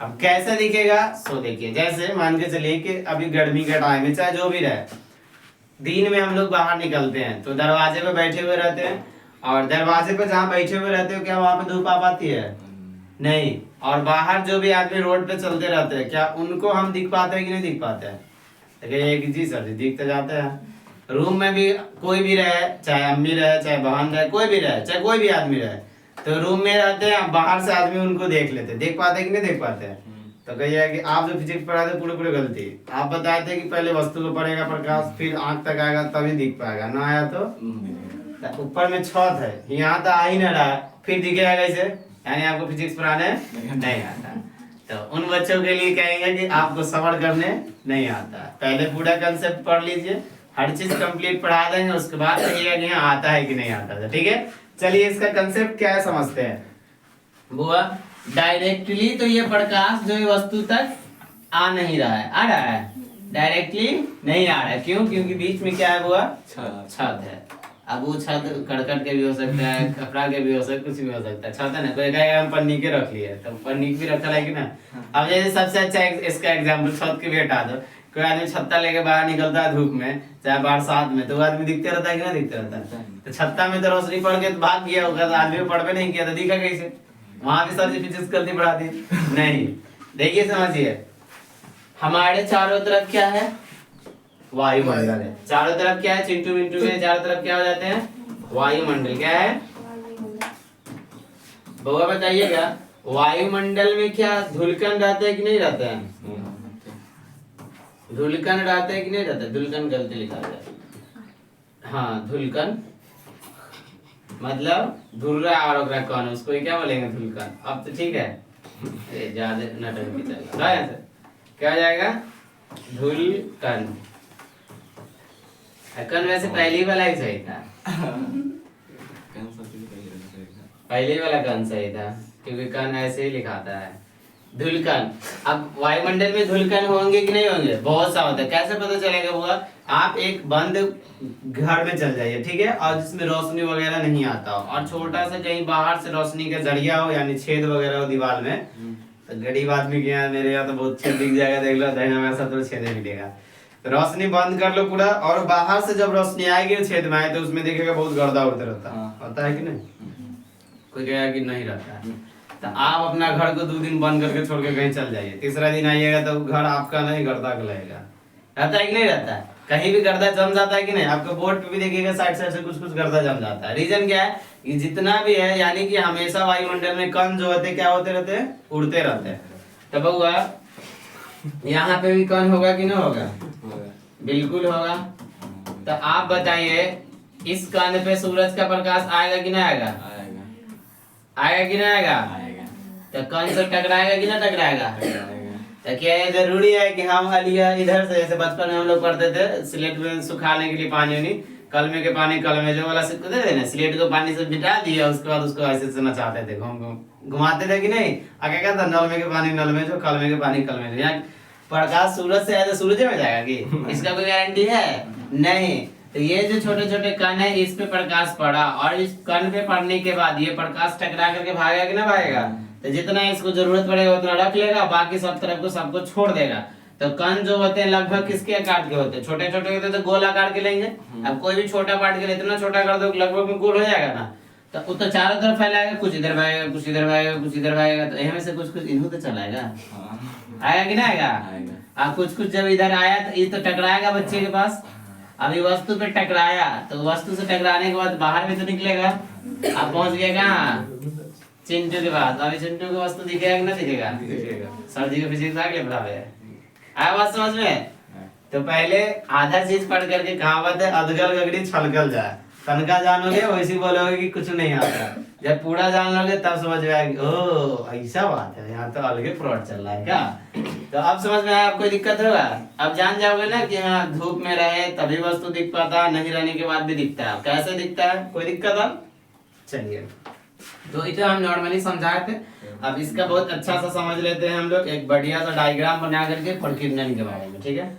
अब कैसे दिखेगा, सो देखिए, जैसे मान के चलिए कि अभी गर्मी का टाइम है, चाहे जो भी रहे, दिन में हम लोग बाहर निकलते हैं तो दरवाजे पे बैठे हुए रहते हैं, और दरवाजे पे जहाँ बैठे हुए रहते हो क्या वहां पे धूप आ पाती है? नहीं। और बाहर जो भी आदमी रोड पे चलते रहते हैं क्या उनको हम दिख पाते हैं कि नहीं दिख पाते हैं? तो कहिए कि जी सर जी दिख तो जाते हैं। रूम में भी कोई भी रहे, चाहे अम्मी रहे, चाहे बहन रहे, कोई भी रहे, चाहे कोई भी आदमी रहे, तो रूम में रहते हैं, बाहर से आदमी उनको देख लेते हैं, देख पाते हैं कि नहीं देख पाते हैं? तो कहिए कि आप जो फिजिक्स पढ़ाते पूरे पूरे गलती। आप बताए थे कि पहले वस्तु को पड़ेगा प्रकाश, फिर आंख तक आएगा तभी दिख पाएगा, ना आया तो ऊपर में छत है, यहाँ तो आ ही ना रहा, फिर दिखेगा कैसे? यानी आपको फिजिक्स पढ़ाने नहीं आता। तो उन बच्चों के लिए कहेंगे कि आपको सबर करने नहीं आता, पहले पूरा कंसेप्ट पढ़ लीजिए, हर चीज कंप्लीट पढ़ा देंगे, उसके बाद कहिएगा कि यहाँ आता है कि नहीं आता था। ठीक है, चलिए इसका कंसेप्ट क्या है समझते हैं। बुआ डायरेक्टली तो ये प्रकाश जो है वस्तु तक आ नहीं रहा है, आ रहा है? डायरेक्टली नहीं आ रहा है, क्यों? क्योंकि बीच में क्या है बुआ? छत है। अब वो छत करकट के भी हो सकता है, कपड़ा के भी हो सकता है, कुछ भी हो सकता है, छत है ना। कोई कहेगा हम पन्नी के रख लिए, तो पन्नी भी रखा है कि ना। अब जैसे सबसे अच्छा इसका एग्जाम्पल छत के भी हटा दो, कोई आदमी छत्ता लेके बाहर निकलता है धूप में, चाहे बरसात में, तो वो आदमी दिखते रहता है कि ना दिखते रहता है? तो छत्ता में तो रोशनी पड़ के भाग गया होगा, तो आदमी को पढ़ नहीं किया तो दिखा कैसे? वहां भी सर फिजिक्स गलती पढ़ा दी नहीं। देखिए समझिए, हमारे चारों तरफ क्या है? वायुमंडल है। चारों तरफ क्या है? चिंटू मिंटू के चारों तरफ क्या हो जाते हैं? वायुमंडल। क्या है? बउआ बताइएगा, वायुमंडल में क्या धूलकण रहते हैं कि नहीं रहते हैं? धूलकण रहते हैं कि नहीं रहते? धूलकण गलती लिखा है। हाँ, धूलकण मतलब धुर्रा और ओकरा कण, उसको क्या बोलेंगे? धूलकण। अब तो ठीक है, ज्यादा नटंकी चल रहा है। क्या हो जाएगा? धूलकण। कण वैसे पहली वाला ही सही था, पहले वाला कण सही था, क्योंकि कण ऐसे ही लिखाता है। धूलकण। अब वायुमंडल में धूलकण होंगे कि नहीं होंगे? बहुत सा होता है। कैसे पता चलेगा हुआ? आप एक बंद घर में चल जाइए, ठीक है, और जिसमें रोशनी वगैरह नहीं आता हो, और छोटा सा कहीं बाहर से रोशनी का जरिया हो, यानी छेद वगैरह हो दीवार में, तो गरीब आदमी के यहाँ, मेरे यहाँ तो बहुत छेद दिख जाएगा, देख लो, दही में ऐसा तो छेद मिलेगा। तो रोशनी बंद कर लो पूरा, और बाहर से जब रोशनी आएगी छेद में आए, तो उसमें देखेगा बहुत गर्दा उड़ते रहता है। होता है कि नहीं? कोई कहेगा कि नहीं रहता है। तो आप अपना घर को 2 दिन बंद करके छोड़ के कहीं चल जाइए, तीसरा दिन आइएगा तो घर आपका नहीं, गर्दा का लगेगा। रहता है कि नहीं रहता है? कहीं भी गर्दा जम जाता है कि नहीं? आपको बोर्ड पे भी देखिएगा साइड साइड से कुछ कुछ गर्दा जम जाता है। रीजन क्या है? कि जितना भी है, यानी कि हमेशा वायुमंडल में कण जो होते क्या होते रहते हैं? उड़ते रहते हैं। तो बउआ यहाँ पे भी कण होगा कि नहीं होगा? बिल्कुल होगा। तो आप बताइए, इस कण पे सूरज का प्रकाश आएगा कि नहीं आएगा? आएगा कि नहीं आएगा? तो कण से टकराएगा कि ना टकराएगा? तो क्या ये जरूरी है कि हम हलिया इधर से, जैसे बचपन में हम लोग पढ़ते थे स्लेट में सुखाने के लिए पानी उनी, कलमे के पानी कलमे जो वाला सिक्का देते ना, स्लेट को पानी से बिठा दिया, उसके बाद उसको ऐसे से नचाते थे, घूम घूम घुमाते थे कि नहीं? आगे क्या था? नलमे के पानी नल में जो, कलमे के पानी कलमे जो। यहाँ प्रकाश सूरज से आया तो सूरज में जाएगा कि? इसका कोई गारंटी है नहीं। तो ये जो छोटे छोटे कण है, इस पे प्रकाश पड़ा, और इस कण पे पड़ने के बाद ये प्रकाश टकरा करके भागेगा कि ना भागेगा? तो जितना इसको जरूरत पड़ेगा उतना रख लेगा, बाकी सब तरफ को सबको छोड़ देगा। तो कण जो होते हैं लगभग किसके आकार के होते हैं? छोटे छोटे होते हैं तो गोल आकार के लेंगे। अब कोई भी छोटा पार्ट के लिए इतना छोटा कर दो लगभग में गोल हो जाएगा ना, तो वो तो चारों तरफ फैलाएगा, कुछ इधर भागेगा, कुछ इधर भागेगा, कुछ इधर भागेगा, तो इनमें से कुछ कुछ इन्हों तो चलाएगा। आएगा कि नहीं आएगा? अब कुछ कुछ जब इधर आया तो ये तो टकराएगा बच्चे के पास। अभी वस्तु पे टकराया, तो वस्तु से टकराने के बाद बाहर भी तो निकलेगा। अब पहुंच गया कहाँ? चिंटू के पास। अभी चिंटू को वस्तु दिखेगा कि ना दिखेगा? सर जी को फिजिक्स आगे पढ़ा रहे हैं। आया बात समझ में? तो पहले आधा चीज पढ़ करके कहावत है, अधगल गगड़ी छलकल जाए। तनका जानोगे वैसे बोलोगे कि कुछ नहीं आता, जब पूरा जान लोगे तब समझ में आएगी, ओ ऐसा बात है, यहाँ तो अलग फ्रॉड चल रहा है क्या? तो अब समझ में आया? आपको दिक्कत होगा? अब जान जाओगे ना कि हाँ धूप में रहे तभी वस्तु दिख पाता है, नहीं रहने के बाद भी दिखता है। कैसे दिखता है? कोई दिक्कत अब? चलिए, तो इसे हम नॉर्मली समझाए थे। अब इसका बहुत अच्छा सा समझ लेते हैं हम लोग, एक बढ़िया सा डायग्राम बना करके प्रकीर्णन के बारे में, ठीक है?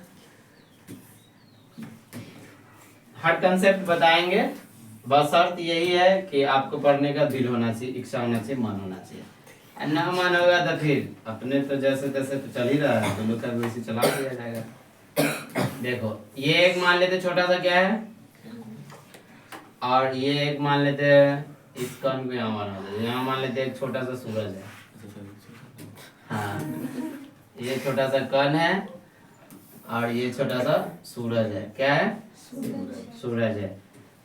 हर कंसेप्ट बताएंगे, बस शर्त यही है कि आपको पढ़ने का दिल होना चाहिए, इच्छा होना चाहिए, मन होना चाहिए। ना मन होगा तो फिर अपने तो जैसे तैसे तो चल ही रहा है, तो लोग का वैसे चला दिया जाएगा। देखो ये एक मान लेते छोटा सा क्या है, और ये एक मान लेते हैं, इस कण को यहाँ माना होता है, यहाँ मान लेते हैं एक छोटा सा सूरज है। हाँ, ये छोटा सा कण है और ये छोटा सा सूरज है। क्या है? सूरज है।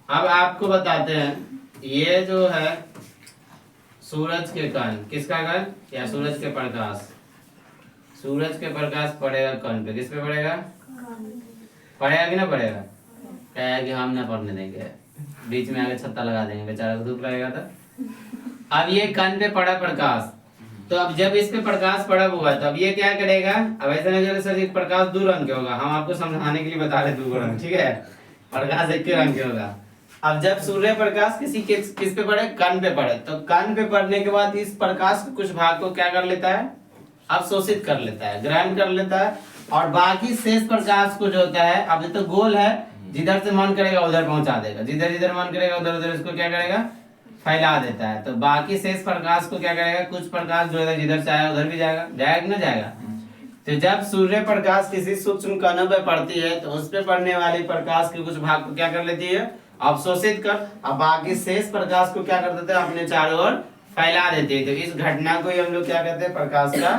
अब आपको बताते हैं, ये जो है सूरज के कण, किसका कण? या सूरज के प्रकाश, सूरज के प्रकाश पड़ेगा कण पे, किस पे पड़ेगा? पड़ेगा कि ना पड़ेगा? क्या है कि हम ना पढ़ने देंगे, बीच में आगे छत्ता लगा देंगे, बेचारा को धूप लगेगा तो। अब ये कण पे पड़ा प्रकाश, तो अब जब इस पे प्रकाश पड़ा हुआ तो अब ये क्या करेगा? अब ऐसा नहीं कि सर प्रकाश दो रंग के होगा, हम आपको समझाने के लिए बता रहे दो रंग, ठीक है? प्रकाश एक के रंग के होगा। अब जब सूर्य प्रकाश किस पे पड़े? कण पे पड़े, तो कण पे पड़ने के बाद इस प्रकाश के कुछ भाग को क्या कर लेता है? अवशोषित कर लेता है, ग्रहण कर लेता है, और बाकी शेष प्रकाश को जो होता है, अब ये तो गोल है, जिधर से मन करेगा उधर पहुंचा देगा, जिधर जिधर मन करेगा उधर उधर इसको क्या करेगा? फैला देता है। तो बाकी शेष प्रकाश को क्या करेगा? कुछ प्रकाश जो है जिधर चाहे उधर भी जाएगा, जाएगा कि ना जाएगा? तो जब सूर्य प्रकाश किसी सूक्ष्म कणों पे पड़ती है तो उस पे पड़ने वाले प्रकाश के कुछ भाग को क्या कर लेती है? अवशोषित कर, अब बाकी शेष प्रकाश को क्या कर देते हैं? अपने चारों ओर फैला देते हैं। तो इस घटना को ही हम लोग क्या कहते हैं? प्रकाश का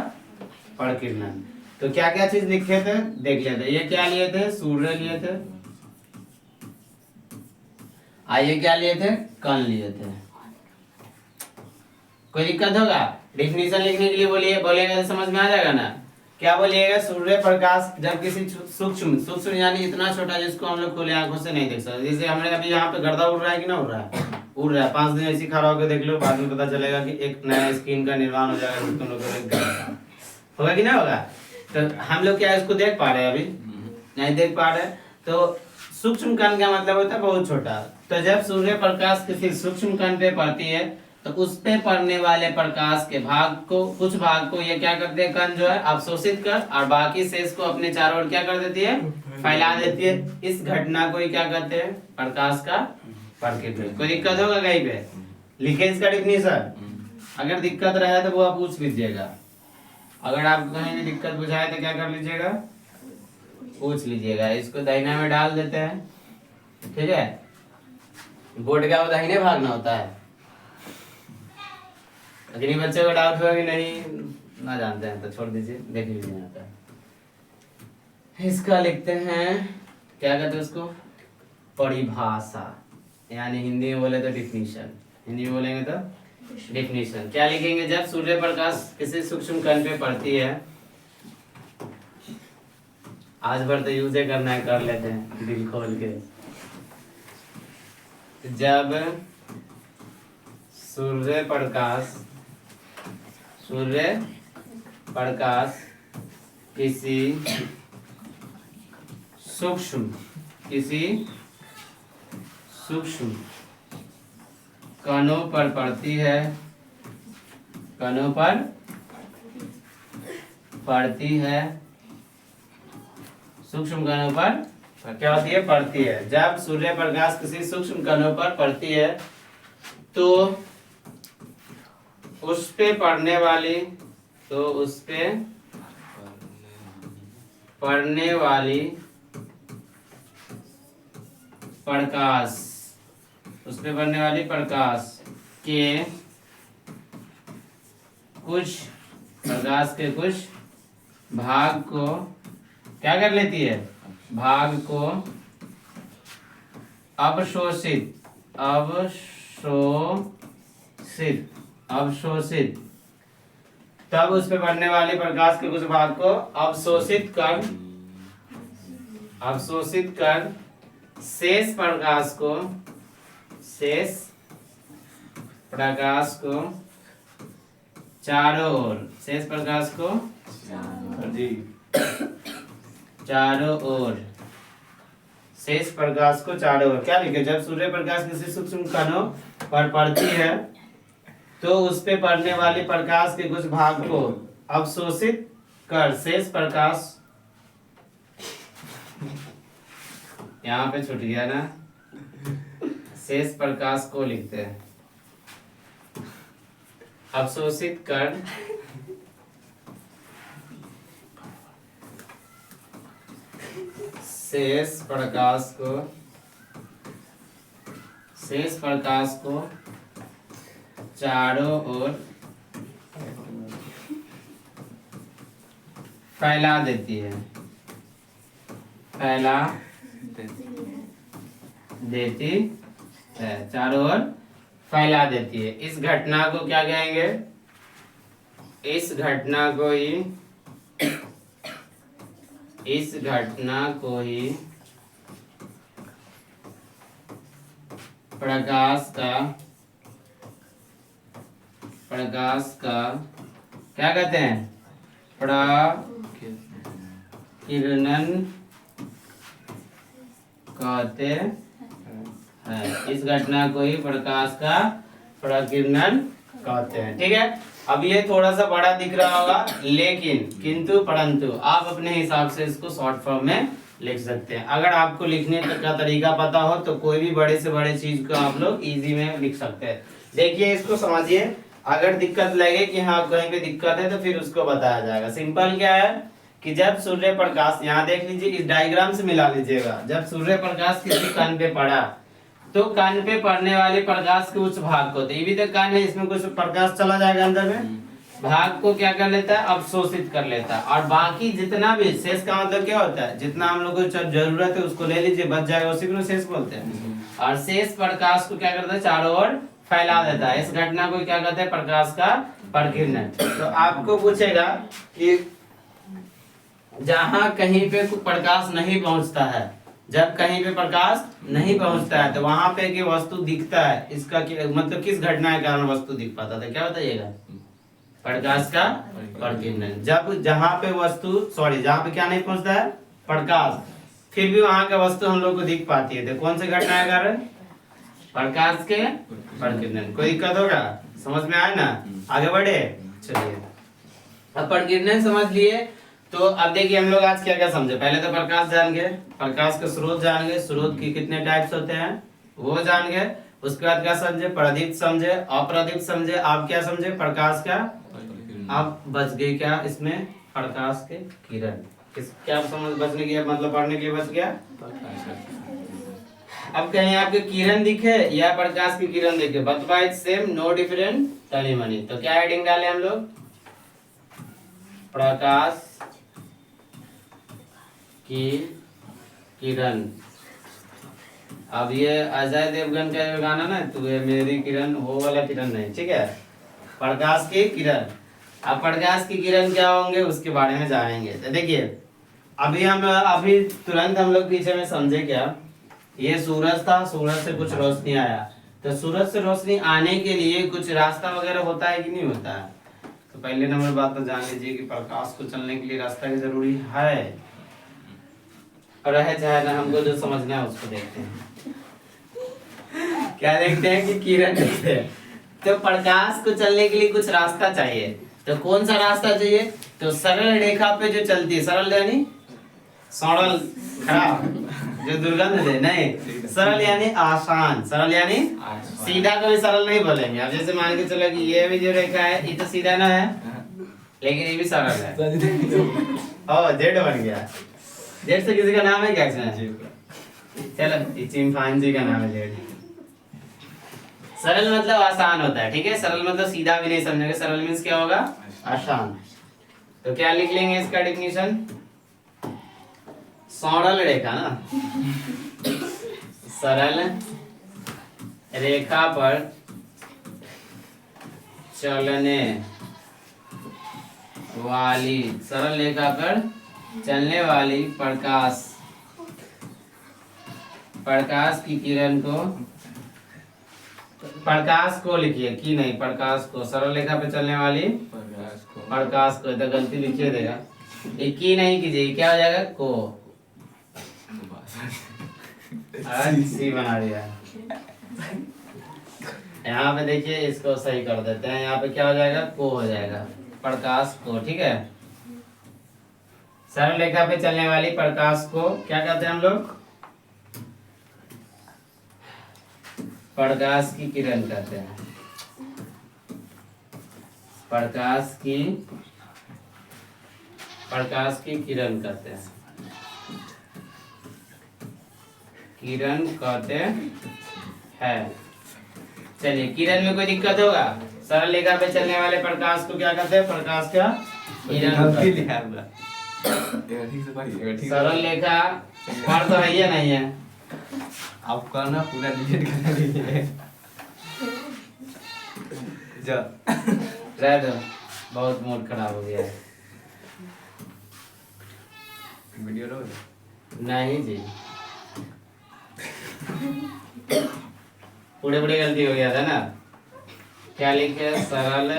प्रकीर्णन। तो क्या क्या चीज लिखे थे देख लेते। ये क्या लिए थे? सूर्य लिए थे, आइए क्या लिए थे? कण लिए थे। कोई दिक्कत होगा? डिफिनीशन लिखने के लिए बोलिए, बोलेगा तो समझ में आ जाएगा ना? क्या बोलिएगा? सूर्य प्रकाश जब किसी सूक्ष्म, सूक्ष्म यानी इतना छोटा जिसको हम लोग खुले आंखों से नहीं देख सकते, जैसे हमने अभी यहाँ पे गर्दा उड़ रहा है कि ना उड़ रहा है? उड़ रहा है। 5 दिन ऐसी खड़ा होकर देख लो, बाद में पता चलेगा कि एक नया स्किन का निर्माण हो जाएगा, तुम लोग होगा कि ना होगा? तो हम लोग क्या इसको देख पा रहे हैं? अभी नहीं देख पा रहे। तो सूक्ष्म कण का मतलब होता है बहुत छोटा। तो जब सूर्य प्रकाश किसी सूक्ष्म कण पे पड़ती है तो उस पे पड़ने वाले प्रकाश के भाग को, कुछ भाग को ये क्या करते हैं? कण जो है अवशोषित कर, और बाकी शेष को अपने चारों ओर क्या कर देती है? फैला देती है। इस घटना को ही क्या कहते हैं? प्रकाश का प्रकीर्णन। कोई दिक्कत होगा कहीं पे? लिखे इसका डिफिनीशन, अगर दिक्कत रहे तो वो आप पूछ लीजिएगा। अगर आप कहीं भी दिक्कत बुझाए तो क्या कर लीजिएगा? पूछ लीजिएगा। इसको दाहिना में डाल देते हैं, ठीक है? बोर्ड का दाहिने भागना होता है। अगर बच्चे को डाउट हुआ कि नहीं ना जानते हैं तो छोड़ दीजिए, देख लीजिए यहाँ पे। इसका लिखते हैं, क्या कहते हैं उसको? परिभाषा, यानी हिंदी में बोले तो डिफिनीशन, हिंदी में बोलेंगे तो डिफिनीशन। क्या लिखेंगे? जब सूर्य प्रकाश किसी सूक्ष्म कण पे पड़ती है, आज भर तो यूज करना है, कर लेते हैं दिल खोल के। जब सूर्य प्रकाश किसी सूक्ष्म कणों पर पड़ती है, सूक्ष्म कणों पर क्या होती है? पड़ती है। जब सूर्य प्रकाश किसी सूक्ष्म कणों पर पड़ती है तो उस पे पड़ने वाली प्रकाश के कुछ भाग को क्या कर लेती है? भाग को अवशोषित, तब उस पे पड़ने वाले प्रकाश के कुछ भाग को अवशोषित कर शेष प्रकाश को चारों ओर, शेष प्रकाश को चारों ओर क्या लिखे? जब सूर्य प्रकाश किसी सूक्ष्म कणों पर पड़ती है तो उस पे पड़ने वाले प्रकाश के कुछ भाग को अवशोषित कर शेष प्रकाश, यहाँ पे छूट गया ना, शेष प्रकाश को लिखते हैं, अवशोषित कर शेष प्रकाश को चारों ओर फैला देती है, चारों ओर फैला देती है। इस घटना को क्या कहेंगे? इस घटना को ही प्रकाश का क्या कहते हैं? प्रकीर्णन कहते हैं। इस घटना को ही प्रकाश का प्रकीर्णन कहते हैं। ठीक है, अब ये थोड़ा सा बड़ा दिख रहा होगा, लेकिन किंतु परंतु आप अपने हिसाब से इसको शॉर्ट फॉर्म में लिख सकते हैं। अगर आपको लिखने का तरीका पता हो तो कोई भी बड़े से बड़े चीज को आप लोग इजी में लिख सकते हैं। देखिए, इसको समझिए। अगर दिक्कत लगे कि हाँ कहीं पे दिक्कत है तो फिर उसको बताया जाएगा। सिंपल क्या है कि जब सूर्य प्रकाश, यहाँ देख लीजिए, इस डायग्राम से मिला लीजिएगा। जब सूर्य प्रकाश किसी कण पे पड़ा तो कण पे पड़ने वाले प्रकाश के उच्च भाग को, तो ये भी तो कण है, इसमें कुछ प्रकाश चला जाएगा अंदर में, भाग को क्या कर लेता है? अवशोषित कर लेता है। और बाकी जितना भी शेष का मतलब क्या होता है? जितना हम लोग को जरूरत है उसको ले लीजिए, बच जाएगा, उसी को शेष बोलते हैं। और शेष प्रकाश को क्या करता है? चारों ओर फैला देता है। इस घटना को क्या कहते हैं? प्रकाश का प्रकीर्णन। तो आपको पूछेगा कि जहां कहीं पे प्रकाश नहीं पहुंचता है, जब कहीं पे प्रकाश नहीं पहुंचता है तो वहां पे की वस्तु दिखता है, इसका मतलब किस घटना के कारण वस्तु दिख पाता था? क्या बताइएगा? प्रकाश का प्रकीर्णन। जब जहां पे जहां पे क्या नहीं पहुंचता है? प्रकाश, फिर भी वहां का वस्तु हम लोग को दिख पाती है, तो कौन से घटना के कारण? प्रकाश के प्रकीर्णन। कोई दिक्कत होगा? समझ में आया ना? आगे बढ़े, चलिए। अब प्रकीर्णन समझ लिए, तो अब देखिए हम लोग आज क्या क्या समझे। पहले तो प्रकाश जान गए, प्रकाश के स्रोत जान गए, स्रोत की कितने टाइप्स होते हैं वो जान गए। उसके बाद क्या समझे? प्रदीप्त समझे, अप्रदीप्त समझे। आप क्या समझे? प्रकाश का। अब बच गए क्या इसमें? प्रकाश के किरण। क्या समझ बचने की मतलब पढ़ने के लिए बच गया? अब कहीं आपके किरण दिखे या प्रकाश की किरण दिखे, बतवा इट सेम, नो डिफरेंट, तनी मनी। तो क्या हेडिंग डाले हम लोग? प्रकाश की किरण। अब ये अजय देवगन का जो गाना ना, तू है मेरी किरण, वो वाला किरण नहीं, ठीक है? प्रकाश की किरण। अब प्रकाश की किरण क्या होंगे उसके बारे में जानेंगे। तो देखिए, अभी तुरंत हम लोग पीछे में समझे क्या? ये सूरज था, सूरज से कुछ रोशनी आया, तो सूरज से रोशनी आने के लिए कुछ रास्ता वगैरह होता है कि नहीं होता है? तो पहले नंबर बात तो जान लीजिए कि प्रकाश को चलने के लिए रास्ता की जरूरी है, और है चाहे ना, हमको जो समझना है उसको देखते हैं। क्या देखते हैं? कि किरण देखते हैं। तो प्रकाश को चलने के लिए कुछ रास्ता चाहिए, तो कौन सा रास्ता चाहिए? तो सरल रेखा पे जो चलती है, सरल यानी सरल, खराब जो दुर्गंध दे नहीं, सरल यानी आसान, सरल यानी सीधा। कभी सरल नहीं बोलेंगे। अब जैसे मान के चलो कि ये भी जो रेखा है ये तो सीधा ना है, लेकिन ये भी सरल है। ओ, जेड बन गया। जेड से किसी का नाम है क्या? चलो, चिंपांजी जी का नाम है जेड। सरल मतलब आसान होता है, ठीक है? सरल मतलब सीधा भी नहीं समझेंगे। सरल मीन्स क्या होगा? आसान। तो क्या लिख लेंगे इसका डेफिनेशन? सरल रेखा ना, सरल रेखा पर चलने वाली, सरल रेखा पर चलने वाली प्रकाश की किरण को, प्रकाश को लिखिए कि नहीं, प्रकाश को, सरल रेखा पे चलने वाली प्रकाश को, तो गलती लिखिए देगा, एक की नहीं कीजिए, क्या हो जाएगा? को सी बना दिया। यहाँ पे देखिए, इसको सही कर देते हैं। यहाँ पे क्या हो जाएगा? को हो जाएगा, प्रकाश को, ठीक है? सरल रेखा पे चलने वाली प्रकाश को क्या कहते हैं हम लोग? प्रकाश की किरण कहते हैं। प्रकाश की किरण कहते हैं। किरण कहते हैं। चलिए, किरण में कोई दिक्कत होगा? सरल रेखा पे चलने वाले प्रकाश को क्या कहते हैं? प्रकाश का किरण गलती कहते लिखा हुआ ठीक से पढ़िए हैं। सरल रेखा पढ़ तो है या नहीं है? आप करना पूरा डिलीट कर दीजिए जा रह दो, बहुत मूड खराब हो गया है। वीडियो रोक नहीं जी, पूरे पूरे गलती हो गया था ना। क्या लिखे? सरल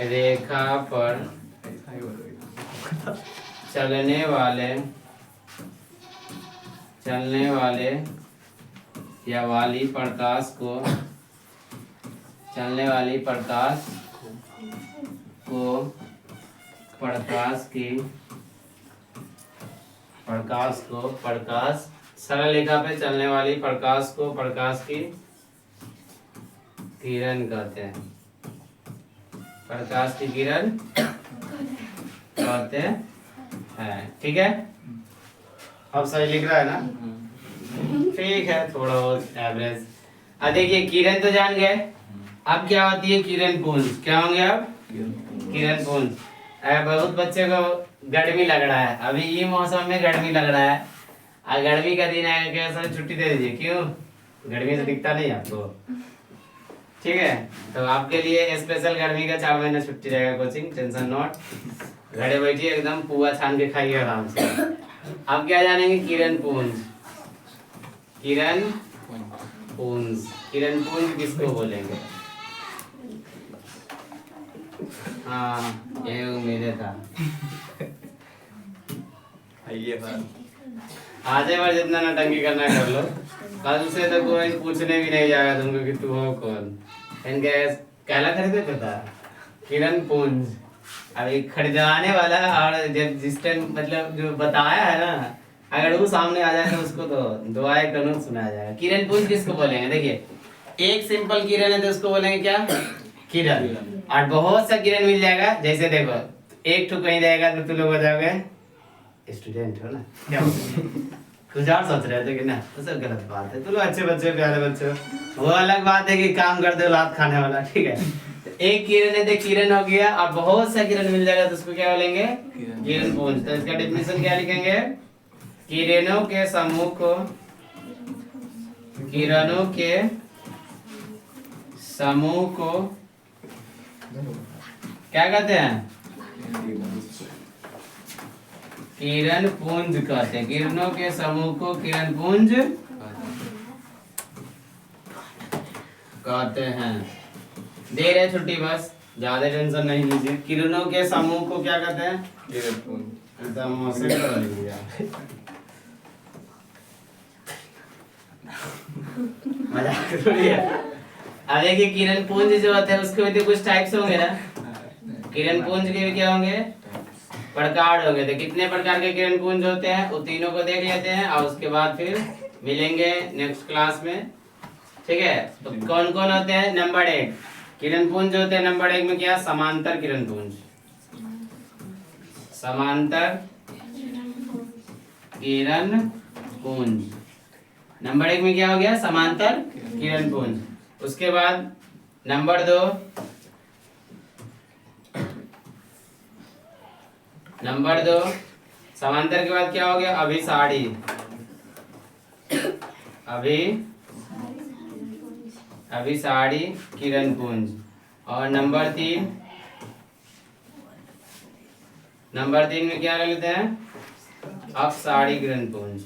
रेखा पर ऐसा ही बोलोगे चलने वाले या वाली प्रकाश को सरल रेखा पे चलने वाली प्रकाश को प्रकाश की किरण कहते हैं। प्रकाश की किरण कहते हैं। ठीक है, अब सही लिख रहा है ना? ठीक है, थोड़ा बहुत एवरेज। अब देखिए, किरण तो जान गए। अब क्या होती है किरण पुंज? क्या होंगे अब? किरण पुंज। बहुत बच्चे को गर्मी लग रहा है, अभी ये मौसम में गर्मी लग रहा है। गर्मी का दिन आएगा, क्या सर छुट्टी दे दीजिए? क्यों? गर्मी से दिखता नहीं आपको? ठीक है, तो आपके लिए स्पेशल गर्मी का 4 महीना छुट्टी रहेगा कोचिंग, टेंशन नॉट। घरे बैठिए, एकदम पुआ छान के खाइए आराम से। अब क्या जानेंगे? किरण पुंज। किरण पुंज किसको बोलेंगे? हाँ, ये उम्मीद था। ये बात आज एक बार जितना नौटंकी करना कर लो, कल से तो कोई पूछने भी नहीं जाएगा तुमको कि तू हो कौन। इनके कहला खरीदे पता? किरण पुंज। अभी खरीदवाने वाला, और जब जिस टाइम मतलब जो बताया है ना, अगर वो सामने आ जाए तो उसको तो दुआएं कानून सुनाया जाएगा। किरण पुंज किसको बोलेंगे? देखिए, एक सिंपल किरण है तो उसको बोलेंगे क्या? किरण। और बहुत सा किरण मिल जाएगा, जैसे देखो एक ठो कहीं रहेगा तो तुम लोग हो जाओगे स्टूडेंट हो ना, क्या कुछ और सोच रहे थे कि ना, तो सब गलत बात है। तुम लोग अच्छे बच्चे, प्यारे बच्चे, वो अलग बात है कि काम करते हो लात खाने वाला। ठीक है, तो एक किरण है तो किरण हो गया, और बहुत सा किरण मिल जाएगा तो उसको क्या बोलेंगे? किरण पुंज। तो इसका डेफिनेशन क्या लिखेंगे? किरणों के समूह को क्या कहते हैं? किरण पुंज कहते हैं। किरणों के समूह को किरण पुंज कहते हैं। दे रहे छुट्टी, बस ज्यादा टेंशन नहीं लीजिए। किरणों के समूह को क्या कहते हैं? किरण पुंज। एकदम मौसम कर लिया, मजाक थोड़ी है। अब देखिए, किरण पुंज जो होते हैं उसके भी तो कुछ टाइप्स होंगे ना। किरण पुंज के भी क्या होंगे? प्रकार होंगे। तो कितने प्रकार के किरण पुंज होते हैं वो तीनों को देख लेते हैं, और उसके बाद फिर मिलेंगे नेक्स्ट क्लास में। ठीक है, तो कौन कौन होते हैं? नंबर 1 किरण पुंज होते हैं। नंबर 1 में क्या? समांतर किरण पुंज। समांतर किरण पुंज नंबर 1 में क्या हो गया? समांतर किरण पुंज। उसके बाद नंबर 2 समांतर के बाद क्या हो गया? अभिसारी। अभिसारी किरण पुंज। और नंबर 3 में क्या ले लेते हैं? अपसारी किरण पुंज।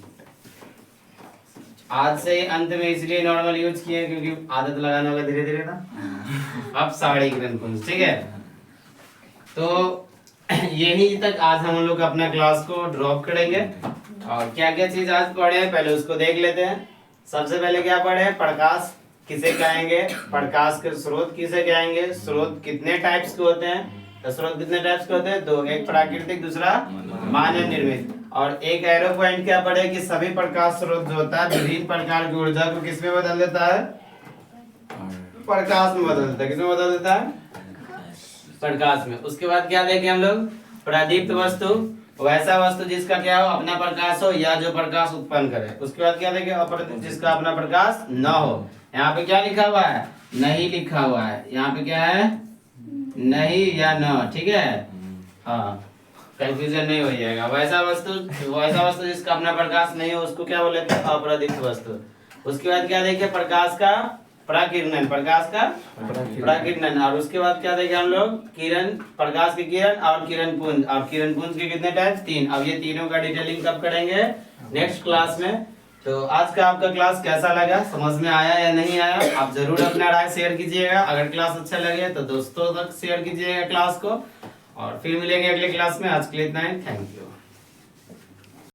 आज से अंत में इसलिए नॉर्मल यूज किए क्योंकि आदत लगाना होगा धीरे धीरे ना। अपसारी किरण पुंज। ठीक है, तो यही तक आज हम लोग अपना क्लास को ड्रॉप करेंगे। और क्या क्या चीज आज पढ़े हैं पहले उसको देख लेते हैं। सबसे पहले क्या पढ़े हैं? प्रकाश किसे कहेंगे, प्रकाश के स्रोत किसे कहेंगे, स्रोत कितने टाइप्स के होते हैं। तो स्रोत कितने टाइप्स के होते हैं? 2, एक प्राकृतिक, दूसरा मानव निर्मित। और एक एरो पॉइंट क्या पढ़े कि सभी प्रकाश स्रोत जो होता है विभिन्न प्रकार की ऊर्जा को किसमें बदल देता है? प्रकाश में बदल देता है। किसमें बदल देता है? प्रकाश में। उसके बाद क्या देखें हम लोग? प्रदीप्त वस्तु वैसा वस्तु जिसका क्या हो, अपना प्रकाश हो या जो प्रकाश उत्पन्न करे। उसके बाद क्या देखें, अपरित जिसका अपना प्रकाश न हो। यहाँ पे क्या लिखा हुआ है, नहीं लिखा हुआ है। यहाँ पे क्या है, नहीं या न, ठीक है। हाँ, कंफ्यूजन नहीं हो जाएगा। वैसा वस्तु जिसका अपना प्रकाश नहीं हो उसको क्या बोले थे, अपरित वस्तु। उसके बाद क्या देखे, प्रकाश का प्राकिरणन, प्रकाश का प्राकिरणन। और उसके बाद क्या देखे हम लोग, किरण, प्रकाश की किरण और किरण पुंज। और किरण पुंज के कितने टाइप, 3। अब ये तीनों का डिटेलिंग कब करेंगे, नेक्स्ट क्लास में। तो आज का आपका क्लास कैसा लगा, समझ में आया या नहीं आया, आप जरूर अपना राय शेयर कीजिएगा। अगर क्लास अच्छा लगे तो दोस्तों तक शेयर कीजिएगा क्लास को। और फिर मिलेंगे अगले क्लास में। आज के लिए इतना ही, थैंक यू।